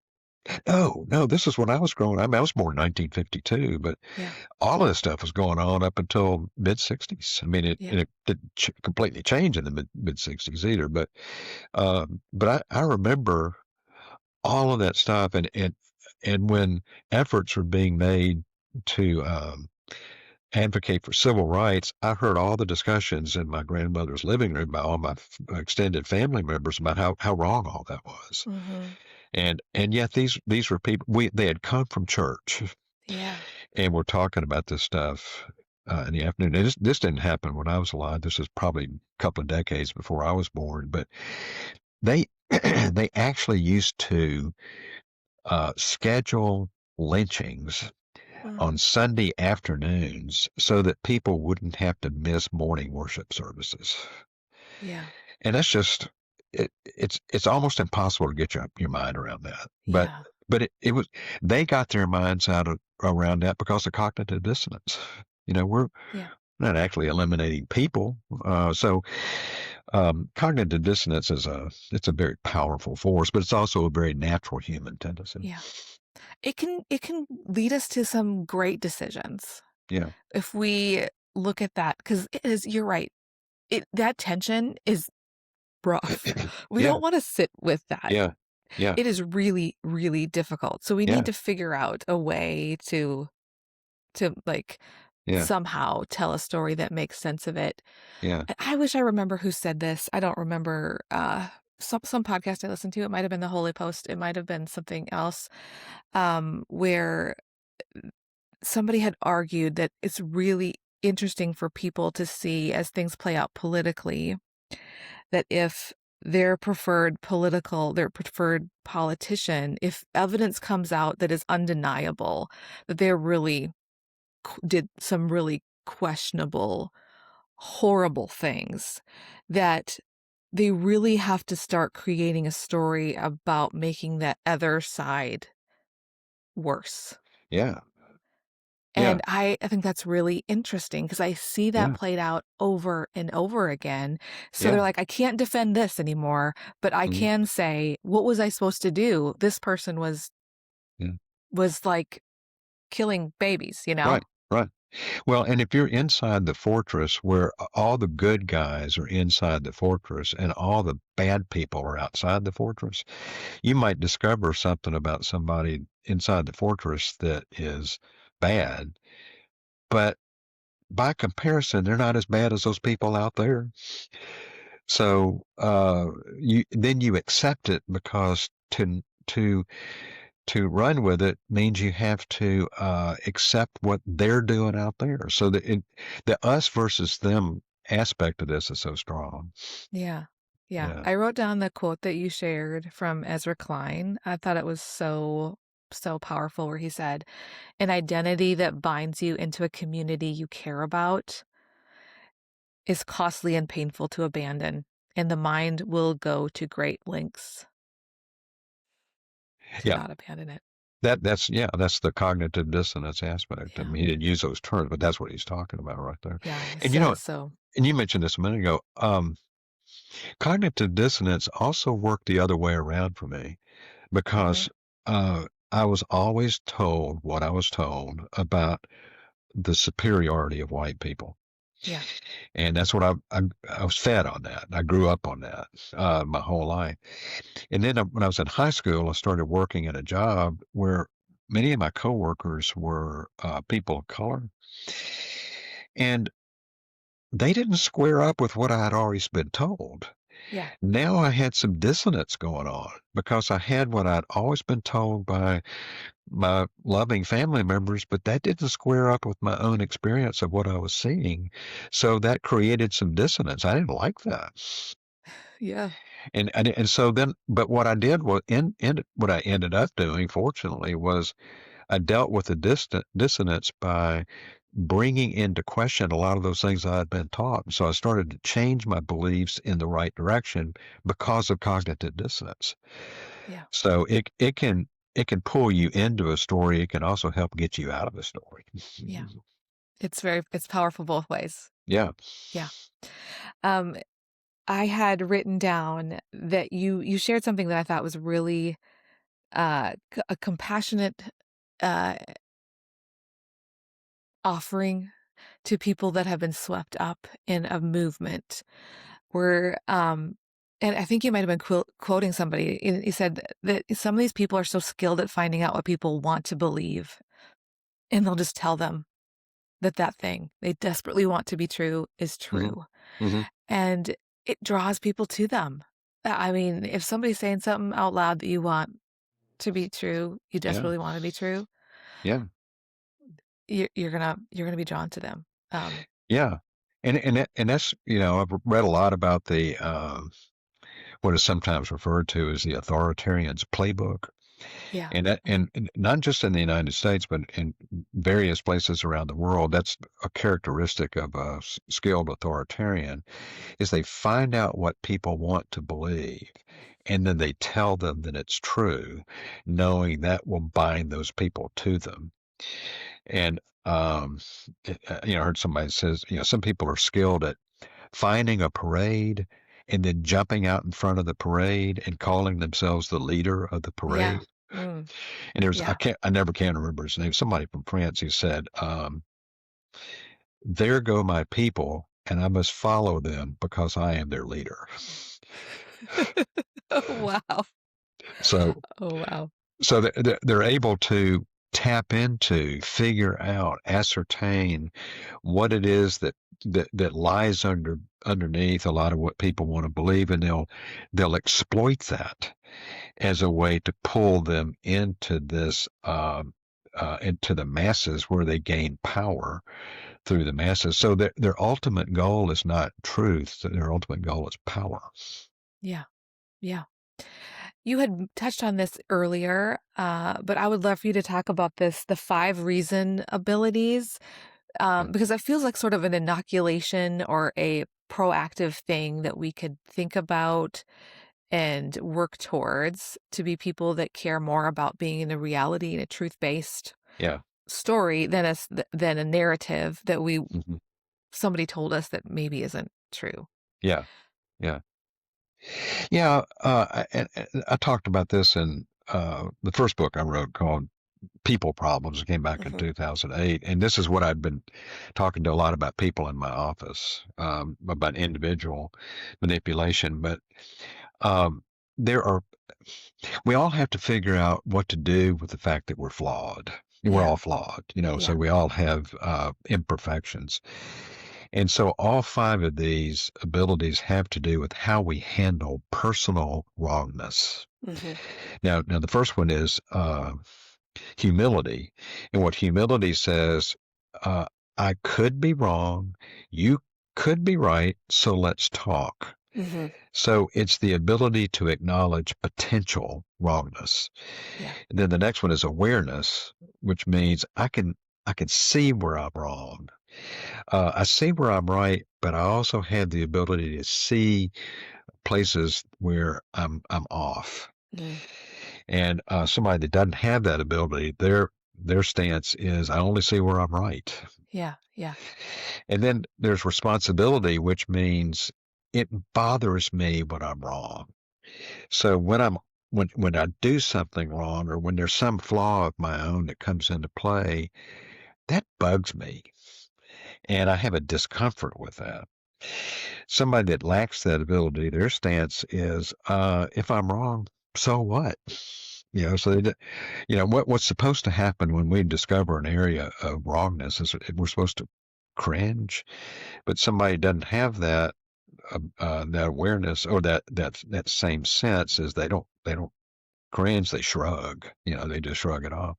no, this is when I was growing up. I mean, I was born in 1952, but Yeah. all of this stuff was going on up until mid 60s. I mean, Yeah. it didn't completely change in the mid 60s either. But I remember all of that stuff. And when efforts were being made to advocate for civil rights, I heard all the discussions in my grandmother's living room by all my extended family members about how wrong all that was. Mhm. And yet these were people they had come from church Yeah. and were talking about this stuff in the afternoon. And this didn't happen when I was alive. This is probably a couple of decades before I was born. But they they actually used to schedule lynchings Mm. on Sunday afternoons so that people wouldn't have to miss morning worship services. Yeah. And that's just it's almost impossible to get your mind around that. Yeah. But it was they got their minds out of around that because of cognitive dissonance. We're Yeah. not actually eliminating people. Cognitive dissonance it's a very powerful force, but it's also a very natural human tendency. Yeah. It can lead us to some great decisions Yeah. if we look at that, because it is, you're right. That tension is rough. We Yeah. don't wanna sit with that. Yeah. Yeah. It is really, really difficult. So we need Yeah. to figure out a way to, like, Yeah. somehow tell a story that makes sense of it. Yeah. I wish I remember who said this. I don't remember, some podcast I listened to. It might have been The Holy Post. It might have been something else, where somebody had argued that it's really interesting for people to see as things play out politically, that if their preferred politician, if evidence comes out that is undeniable, that they're really did some really questionable, horrible things, that they really have to start creating a story about making that other side worse. Yeah. Yeah. And I think that's really interesting because I see that Yeah. played out over and over again. So they're Yeah. like, I can't defend this anymore, but I Mhm. can say, what was I supposed to do? This person Yeah. was like killing babies, you know? Right. Right. Well, and if you're inside the fortress where all the good guys are inside the fortress and all the bad people are outside the fortress, you might discover something about somebody inside the fortress that is bad. But by comparison, they're not as bad as those people out there. So you accept it because to run with it means you have to accept what they're doing out there. So the us versus them aspect of this is so strong. Yeah. Yeah. Yeah. I wrote down the quote that you shared from Ezra Klein. I thought it was so powerful, where he said, an identity that binds you into a community you care about is costly and painful to abandon, and the mind will go to great lengths to Yeah. not abandon it. That's the cognitive dissonance aspect. I Yeah. mean, he didn't use those terms, but that's what he's talking about right there. Yeah, he And you know, says so. and you mentioned this a minute ago. Cognitive dissonance also worked the other way around for me Mhm. because I was always told what I was told about the superiority of white people. Yeah. And that's what I was fed on that. I grew up on that my whole life. And then when I was in high school, I started working at a job where many of my coworkers were people of color, and they didn't square up with what I had always been told. Yeah. Now I had some dissonance going on because I had what I'd always been told by my loving family members, but that didn't square up with my own experience of what I was seeing. So that created some dissonance. I didn't like that. Yeah. And so then, but what I did was, what I ended up doing, fortunately, was I dealt with the dissonance by bringing into question a lot of those things I had been taught. So I started to change my beliefs in the right direction because of cognitive dissonance. Yeah. So it can pull you into a story. It can also help get you out of a story. Yeah. It's powerful both ways. Yeah. Yeah. Um, I had written down that you shared something that I thought was really a compassionate uh offering to people that have been swept up in a movement, where And I think you might have been quoting somebody. You said that some of these people are so skilled at finding out what people want to believe, and they'll just tell them that that thing they desperately want to be true is Hmm. true, Hmm. and it draws people to them. I mean, if somebody's saying something out loud that you want to be true, you Yeah. desperately want to be true, Yeah. you're gonna be drawn to them. Yeah. And that's, I've read a lot about the what is sometimes referred to as the authoritarian's playbook. Yeah. And not just in the United States, but in various places around the world, that's a characteristic of a skilled authoritarian, is they find out what people want to believe, and then they tell them that it's true, knowing that will bind those people to them. And I heard somebody says, some people are skilled at finding a parade and then jumping out in front of the parade and calling themselves the leader of the Yeah. parade. Mm, And yeah. I never can remember his name. Somebody from France who said, "There go my people, and I must follow them because I am their leader." Oh, wow. So, Oh, wow. so they're able to tap into, figure out, ascertain what it is that lies underneath a lot of what people want to believe, and they'll exploit that as a way to pull them into this into the masses where they gain power through the masses. So their ultimate goal is not truth; their ultimate goal is power. Yeah. Yeah. You had touched on this earlier, but I would love for you to talk about this, the 5 reason abilities, Yeah, because it feels like sort of an inoculation or a proactive thing that we could think about and work towards to be people that care more about being in a reality and a truth-based yeah, story than a narrative that hmm, somebody told us that maybe isn't true. yeah, yeah, yeah. And I talked about this in the first book I wrote called People Problems. It came back in Mhm. 2008, and this is what I'd been talking to a lot about people in my office, about individual manipulation. But um, there are we all have to figure out what to do with the fact that we're flawed. We're Yeah. all flawed, so Yeah. we all have imperfections. And so all 5 of these abilities have to do with how we handle personal wrongness. Mhm. Now the first one is humility. And what humility says, uh, I could be wrong, you could be right, so let's talk. Mhm. So it's the ability to acknowledge potential wrongness. Yeah. And then the next one is awareness, which means I can see where I'm wrong. I see where I'm right, but I also have the ability to see places where I'm off. Mm. And somebody that doesn't have that ability, their stance is I only see where I'm right. Yeah. Yeah. And then there's responsibility, which means it bothers me when I'm wrong. So when I do something wrong or when there's some flaw of my own that comes into play, that bugs me. And I have a discomfort with that. Somebody that lacks that ability, their stance is, if I'm wrong, so what? So what's supposed to happen when we discover an area of wrongness is we're supposed to cringe, but somebody doesn't have that awareness or that same sense is they don't cringe, they shrug. They just shrug it off.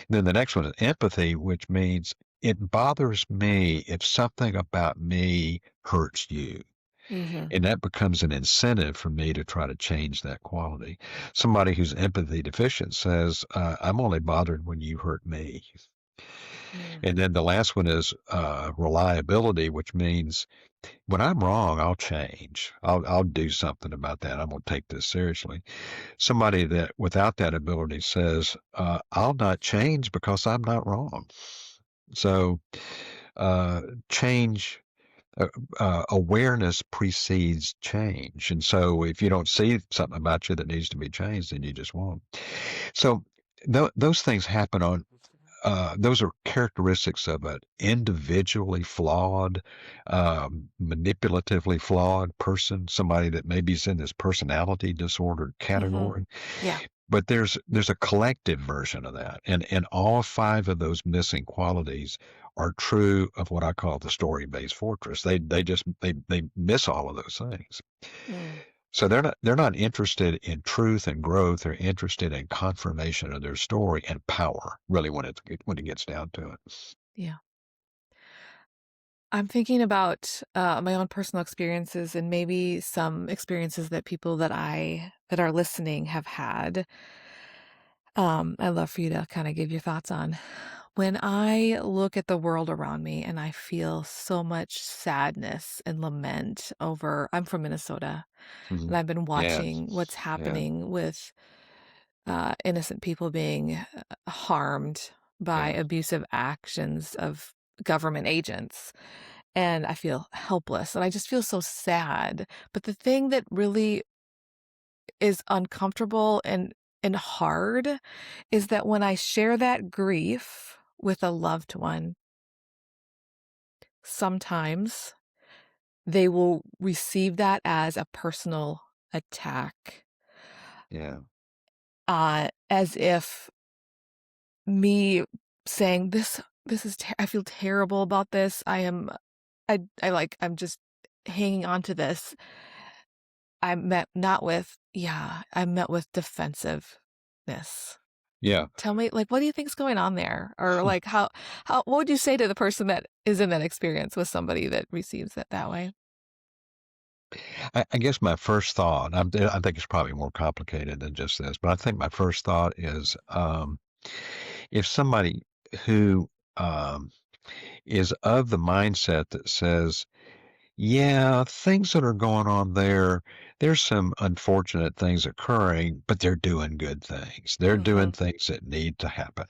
And then the next one is empathy, which means it bothers me if something about me hurts you. Mhm. And that becomes an incentive for me to try to change that quality. Somebody who's empathy deficient says, I'm only bothered when you hurt me. Mm. And then the last one is reliability, which means when I'm wrong, I'll change. I'll do something about that. I'm going to take this seriously. Somebody that without that ability says, I'll not change because I'm not wrong. So uh, change, awareness precedes change. And so if you don't see something about you that needs to be changed, then you just won't. So those things happen on. those are characteristics of an individually flawed, manipulatively flawed person, somebody that maybe is in this personality disorder Mhm. category. Yeah. But there's a collective version of that, and all five of those missing qualities are true of what I call the story-based fortress. They miss all of those things. Mm. So they're not interested in truth and growth. They're interested in confirmation of their story and power, really, when it gets down to it. Yeah. I'm thinking about, my own personal experiences and maybe some experiences that people that are listening have had. I'd love for you to kinda give your thoughts on. When I look at the world around me and I feel so much sadness and lament over I'm from Minnesota, and Mhm. I've been Yeah, watching what's yeah, happening with, innocent people being, harmed by yeah, abusive actions of government agents, and I feel helpless, and I just feel so sad, but the thing that really is uncomfortable and hard is that when I share that grief with a loved one, sometimes they will receive that as a personal attack, yeah, as if me saying, "This is I feel terrible about this. I'm just hanging on to this." I'm met with defensiveness. yeah. Tell me, like, what do you think's going on there? Or, like, how what would you say to the person that is in that experience with somebody that receives it that way? I guess my first thought, I think it's probably more complicated than just this, but I think my first thought is, if somebody who is of the mindset that says, yeah, things that are going on there, there's some unfortunate things occurring, but they're doing good things. They're doing Mhm. things that need to happen.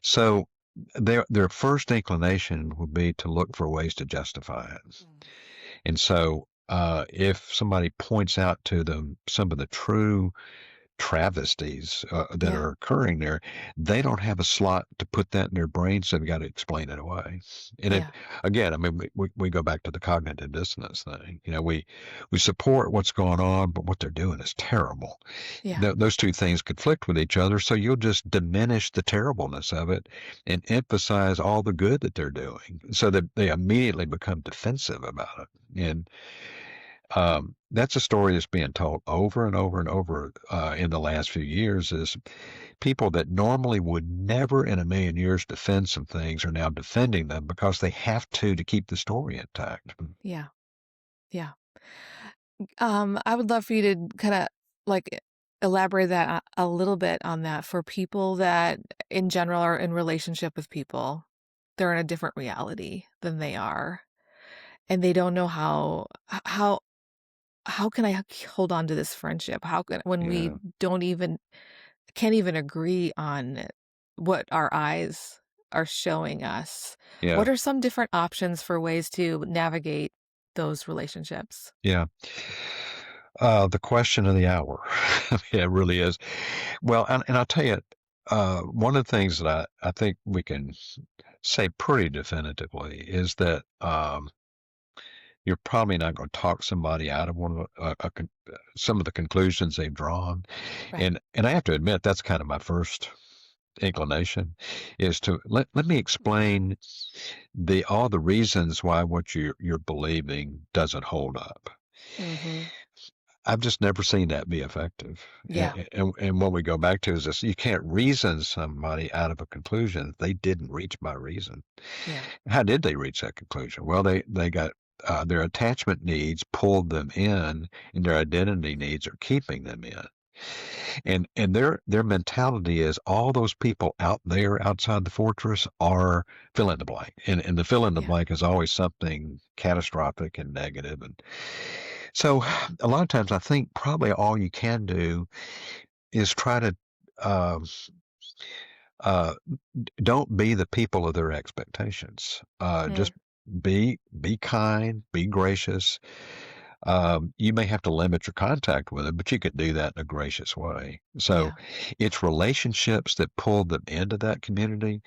So their first inclination would be to look for ways to justify it. Mm. And so if somebody points out to them some of the true travesties that Yeah, are occurring there, they don't have a slot to put that in their brain, so they've got to explain it away. And yeah, it, again, I mean, we go back to the cognitive dissonance thing. We support what's going on, but what they're doing is terrible. yeah, Those two things conflict with each other, so you'll just diminish the terribleness of it and emphasize all the good that they're doing, so that they immediately become defensive about it. And that's a story that's being told over and over and over in the last few years. Is people that normally would never in a million years defend some things are now defending them because they have to keep the story intact. yeah, yeah. I would love for you to kinda, like, elaborate that a little bit on that for people that, in general, are in relationship with people. They're in a different reality than they are, and they don't know how can I hold on to this friendship? How can when we Yeah, don't even can't even agree on what our eyes are showing us? yeah, What are some different options for ways to navigate those relationships? yeah. The question of the hour. Yeah, it really is. Well, and I'll tell you, one of the things that I think we can say pretty definitively is that you're probably not going to talk somebody out of some of the conclusions they've drawn. Right. And I have to admit, that's kind of my first inclination is to let me explain all the reasons why what you're believing doesn't hold up. Mhm. I've just never seen that be effective. Yeah. And what we go back to is this: you can't reason somebody out of a conclusion they didn't reach by reason. Yeah. How did they reach that conclusion? Well, they got their attachment needs pulled them in, and their identity needs are keeping them in. And their mentality is all those people out there outside the fortress are fill in the blank, and the fill in the Yeah. blank is always something catastrophic and negative. And so, a lot of times, I think probably all you can do is try to. Um, uh, don't be the people of their expectations. Mm. Just be kind, be gracious, You may have to limit your contact with them, but you could do that in a gracious way. So Yeah. it's relationships that pull them into that community.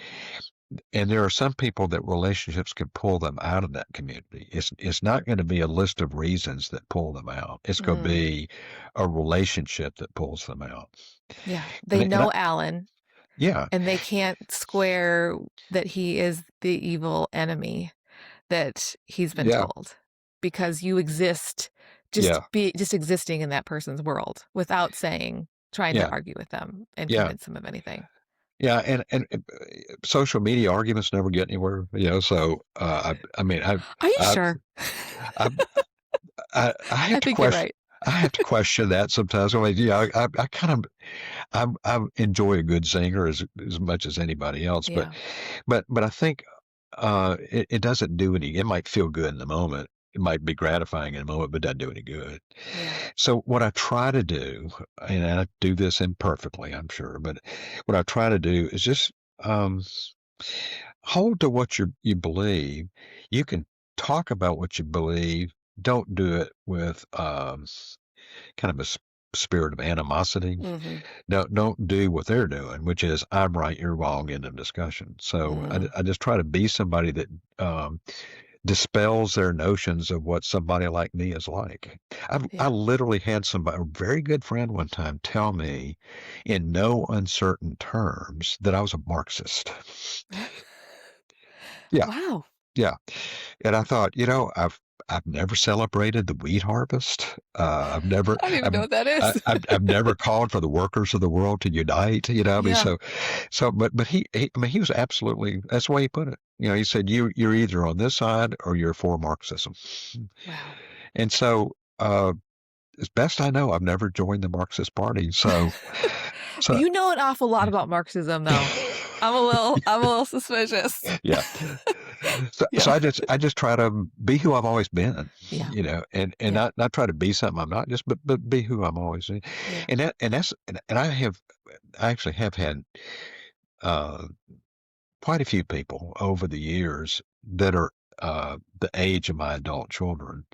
And there are some people that relationships can pull them out of that community. It's not going to be a list of reasons that pull them out. It's going to Mm. be a relationship that pulls them out. Yeah. And, They know Alan, yeah, and they can't square that he is the evil enemy that he's been yeah, told, because you exist, yeah, just existing in that person's world without trying to yeah, argue with them and yeah, convince them of anything. yeah. And social media arguments never get anywhere. So I mean, Are you I, sure? I, I I have to think you're question. right. I have to question that sometimes. I mean, I kind of I enjoy a good singer as much as anybody else, but Yeah. I think it doesn't do any. It might feel good in the moment. It might be gratifying in the moment, but doesn't do any good. Yeah. So what I try to do, and I do this imperfectly, I'm sure, but what I try to do is just um, hold to what you believe. You can talk about what you believe. Don't do it with kind of a spirit of animosity. Mhm. Don't do what they're doing, which is I'm right, you're wrong, end of discussion. So Mm. I just try to be somebody that dispels their notions of what somebody like me is like. I Yeah. literally had somebody, a very good friend one time, tell me in no uncertain terms that I was a Marxist. Yeah, Wow. yeah. And I thought, I've never celebrated the wheat harvest. I've never I don't even I've know what that is. I've never called for the workers of the world to unite. I mean, Yeah. but he I mean, he was absolutely, that's the way he put it. He said you're either on this side or you're for Marxism. Wow. And so, as best I know, I've never joined the Marxist Party. So You know an awful lot about Marxism, though. I'm a little suspicious. yeah. So Yeah. I just try to be who I've always been, Yeah. and Yeah. not try to be something I'm not, just but be who I'm always been. Yeah. And I actually have had uh, quite a few people over the years that are the age of my adult children,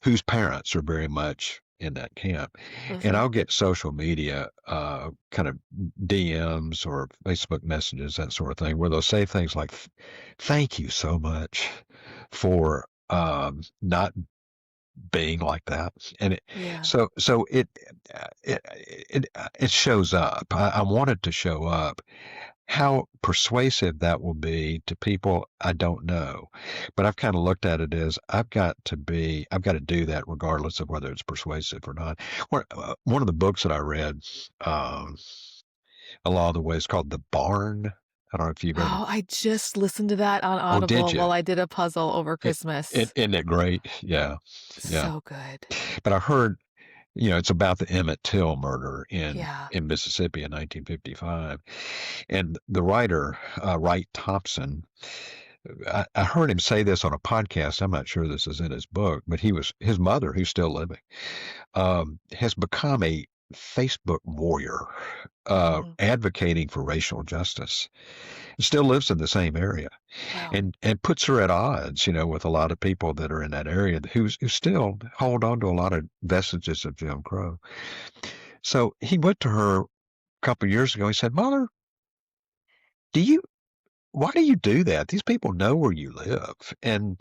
whose parents are very much in that camp. And Mhm. I'll get social media kind of DMs or Facebook messages, that sort of thing, where they'll say things like, "Thank you so much for not being like that." And Yeah. it shows up. I want it to show up. How persuasive that will be to people, I don't know. But I've kind of looked at it as I've got to do that regardless of whether it's persuasive or not. One of the books that I read um, along the way is called The Barn. I don't know if you've ever. Oh, I just listened to that on Oh, did Audible you? while I did a puzzle over Christmas. Isn't it great? Yeah, yeah. So good. But I heard, it's about the Emmett Till murder Yeah. in Mississippi in 1955, and the writer Wright Thompson. I heard him say this on a podcast. I'm not sure this is in his book, but his mother, who's still living, has become a Facebook warrior, Mm. advocating for racial justice. Still lives in the same area, Wow. and puts her at odds, with a lot of people that are in that area who still hold on to a lot of vestiges of Jim Crow. So he went to her a couple of years ago. He said, "Mother, do you? Why do you do that? These people know where you live, and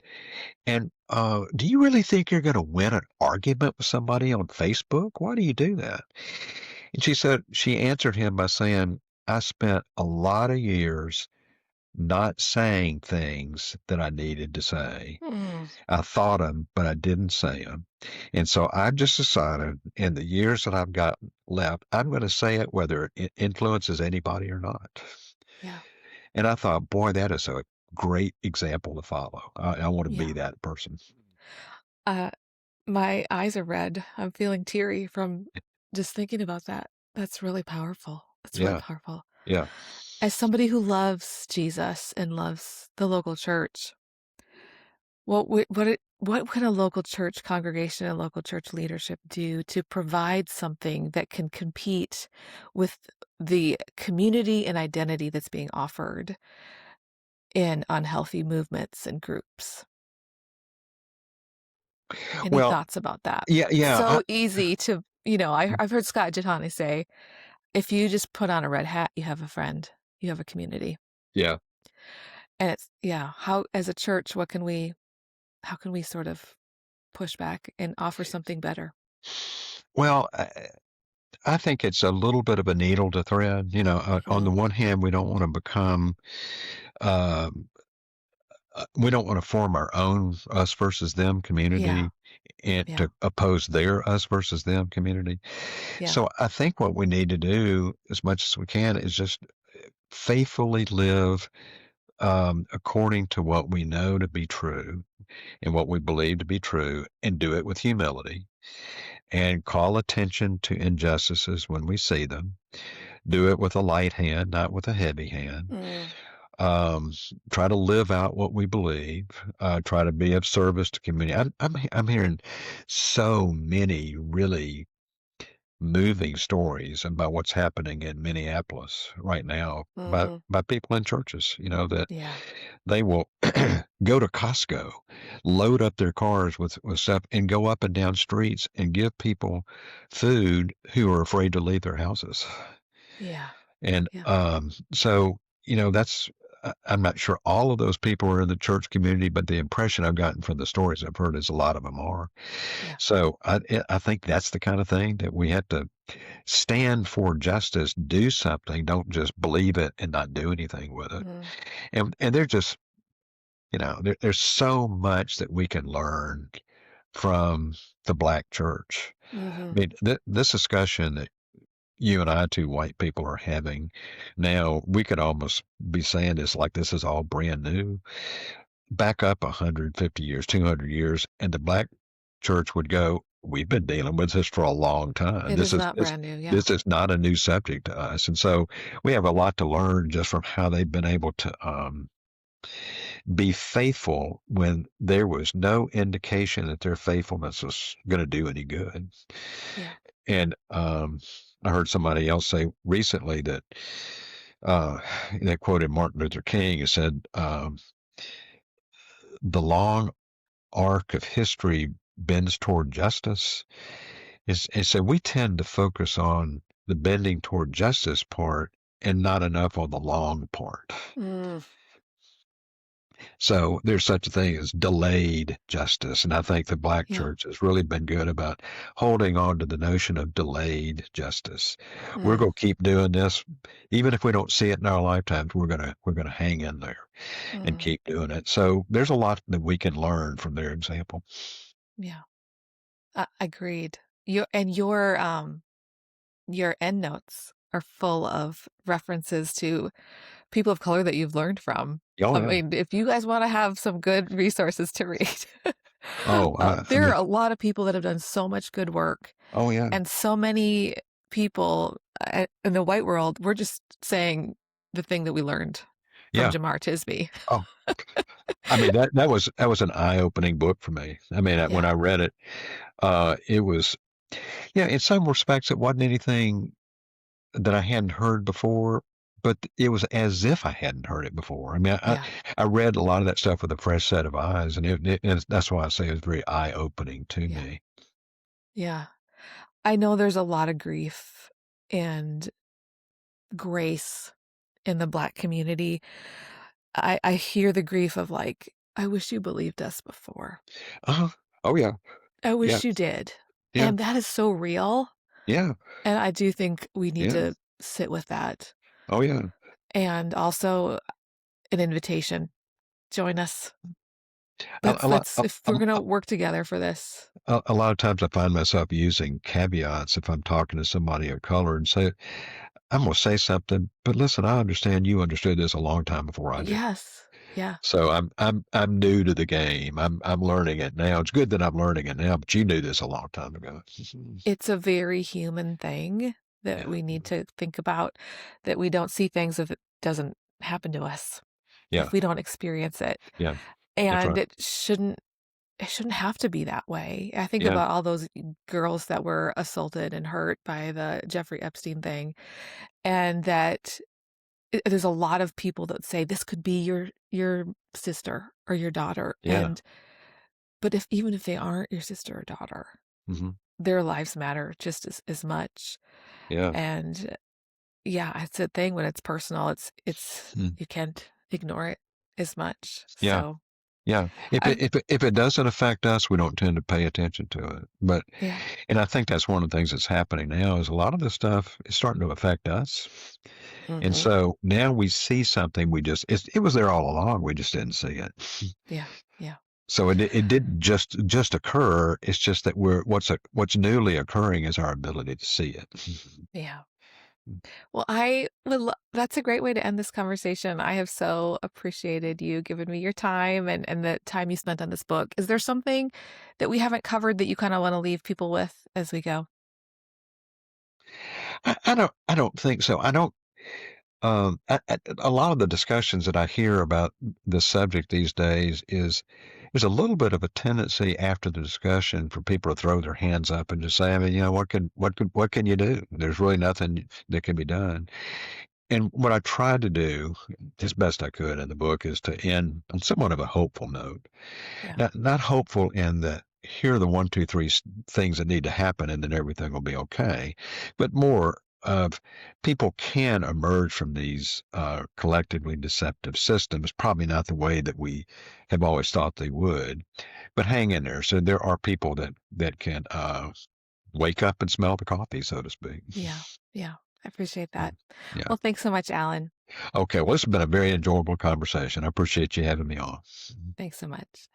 do you really think you're going to win an argument with somebody on Facebook? Why do you do that?" And she answered him by saying, "I spent a lot of years not saying things that I needed to say. Mm. I thought them, but I didn't say them. And so I've just decided in the years that I've got left, I'm going to say it whether it influences anybody or not." Yeah. And I thought, boy, that is a great example to follow. I want to be Yeah. that person. Uh, my eyes are red. I'm feeling teary from just thinking about that. That's really powerful. That's really Yeah. powerful. Yeah. As somebody who loves Jesus and loves the local church, what can a local church congregation and local church leadership do to provide something that can compete with the community and identity that's being offered in unhealthy movements and groups? Any Well, thoughts about that? yeah, yeah, So easy to, I've heard Scott Gittani say, if you just put on a red hat, you have a friend, you have a community. yeah. And it's, yeah, how, as a church, how can we sort of push back and offer something better? Well, I think it's a little bit of a needle to thread. On the Mhm. one hand, uh, we don't want to form our own us versus them Yeah, community and yeah, to oppose their us versus them community. yeah. So I think what we need to do as much as we can is just faithfully live according to what we know to be true and what we believe to be true, and do it with humility and call attention to injustices when we see them. Do it with a light hand, not with a heavy hand. Mm, Um, Try to live out what we believe. Try to be of service to community. I'm hearing so many really moving stories about what's happening in Minneapolis right now mhm. by people in churches. That Yeah, they will go to Costco, load up their cars with stuff, and go up and down streets and give people food who are afraid to leave their houses. yeah, And yeah, so, that's, I'm not sure all of those people are in the church community, but the impression I've gotten from the stories I've heard is a lot of them are. yeah. So I think that's the kind of thing that we have to stand for justice, do something, don't just believe it and not do anything with it. Mhm, And they're just, there's so much that we can learn from the black church. mhm. I mean, this discussion that you and I, two white people, are having now, we could almost be saying this like this is all brand new. Back up 150 years, 200 years, and the black church would go, "We've been dealing with this for a long time. It is not brand new, yeah. This is not a new subject to us." And so we have a lot to learn just from how they've been able to be faithful when there was no indication that their faithfulness was going to do any good. Yeah, And I heard somebody else say recently that uh, they quoted Martin Luther King and said, "The long arc of history bends toward justice." And so we tend to focus on the bending toward justice part and not enough on the long part. mm, So there's such a thing as delayed justice. And I think the black yeah, church has really been good about holding on to the notion of delayed justice. We're mm, going to keep doing this. Even if we don't see it in our lifetimes, we're going to hang in there and mm, keep doing it. So there's a lot that we can learn from their example. yeah. Agreed. Your endnotes are full of references to people of color that you've learned from. Oh, I yeah. mean, if you guys wanna have some good resources to read, Oh, I there mean, are a lot of people that have done so much good work, oh, yeah. and so many people, in the white world, we're just saying the thing that we learned from Yeah. Jamar Tisby. Oh, I mean, that was an eye-opening book for me. I mean, when Yeah, I read it, it was, yeah, in some respects, it wasn't anything that I hadn't heard before, but it was as if I hadn't heard it before. I mean, yeah, I read a lot of that stuff with a fresh set of eyes, and that's why I say it was very eye-opening to yeah, me. yeah. I know there's a lot of grief and grace in the Black community. I hear the grief of, like, "I wish you believed us before. Uh-huh. Oh, yeah. I Yeah. wish you did." Yeah. And that is so real, Yeah. and I do think we need Yeah. to sit with that. Oh, yeah. And also an invitation, join us. A, a lot. Let's if we're gonna work together for this. A lot of times I find myself using caveats if I'm talking to somebody of color and say, I'm going to say something, but listen, I understand you understood this a long time before I did. Yes. Yeah. So I'm new to the game. I'm learning it now. It's good that I'm learning it now, but you knew this a long time ago. It's a very human thing that Yeah. we need to think about, that we don't see things if it doesn't happen to us, Yeah. if we don't experience it. Yeah. That's And right. it shouldn't have to be that way. I think Yeah. about all those girls that were assaulted and hurt by the Jeffrey Epstein thing, and that there's a lot of people that say this could be your sister or your daughter, Yeah. and But if even if they aren't your sister or daughter, Hmm. their lives matter just as much. Yeah. And yeah, it's a thing when it's personal, it's Mm. you can't ignore it as much. Yeah. So Yeah. If I've it doesn't affect us, we don't tend to pay attention to it. But yeah. and I think that's one of the things that's happening now is a lot of this stuff is starting to affect us. And Mhm. so now we see something it was there all along. We just didn't see it. Yeah. Yeah. So it didn't just occur. It's just that what's newly occurring is our ability to see it. Yeah. Well, I would lo that's a great way to end this conversation. I have so appreciated you giving me your time and the time you spent on this book. Is there something that we haven't covered that you kinda wanna leave people with as we go? I don't think so. I don't. A lot of the discussions that I hear about this subject these days is a little bit of a tendency after the discussion for people to throw their hands up and just say, I mean, you know, what can you do? There's really nothing that can be done. And what I tried to do as best I could in the book is to end on somewhat of a hopeful note. Yeah. Not hopeful in that here are the one, two, three things that need to happen and then everything will be okay, but more of people can emerge from these collectively deceptive systems, probably not the way that we have always thought they would, but hang in there. So there are people that can wake up and smell the coffee, so to speak. Yeah. Yeah. I appreciate that. Yeah. Well, thanks so much, Alan. Okay. Well, this has been a very enjoyable conversation. I appreciate you having me on. Thanks so much.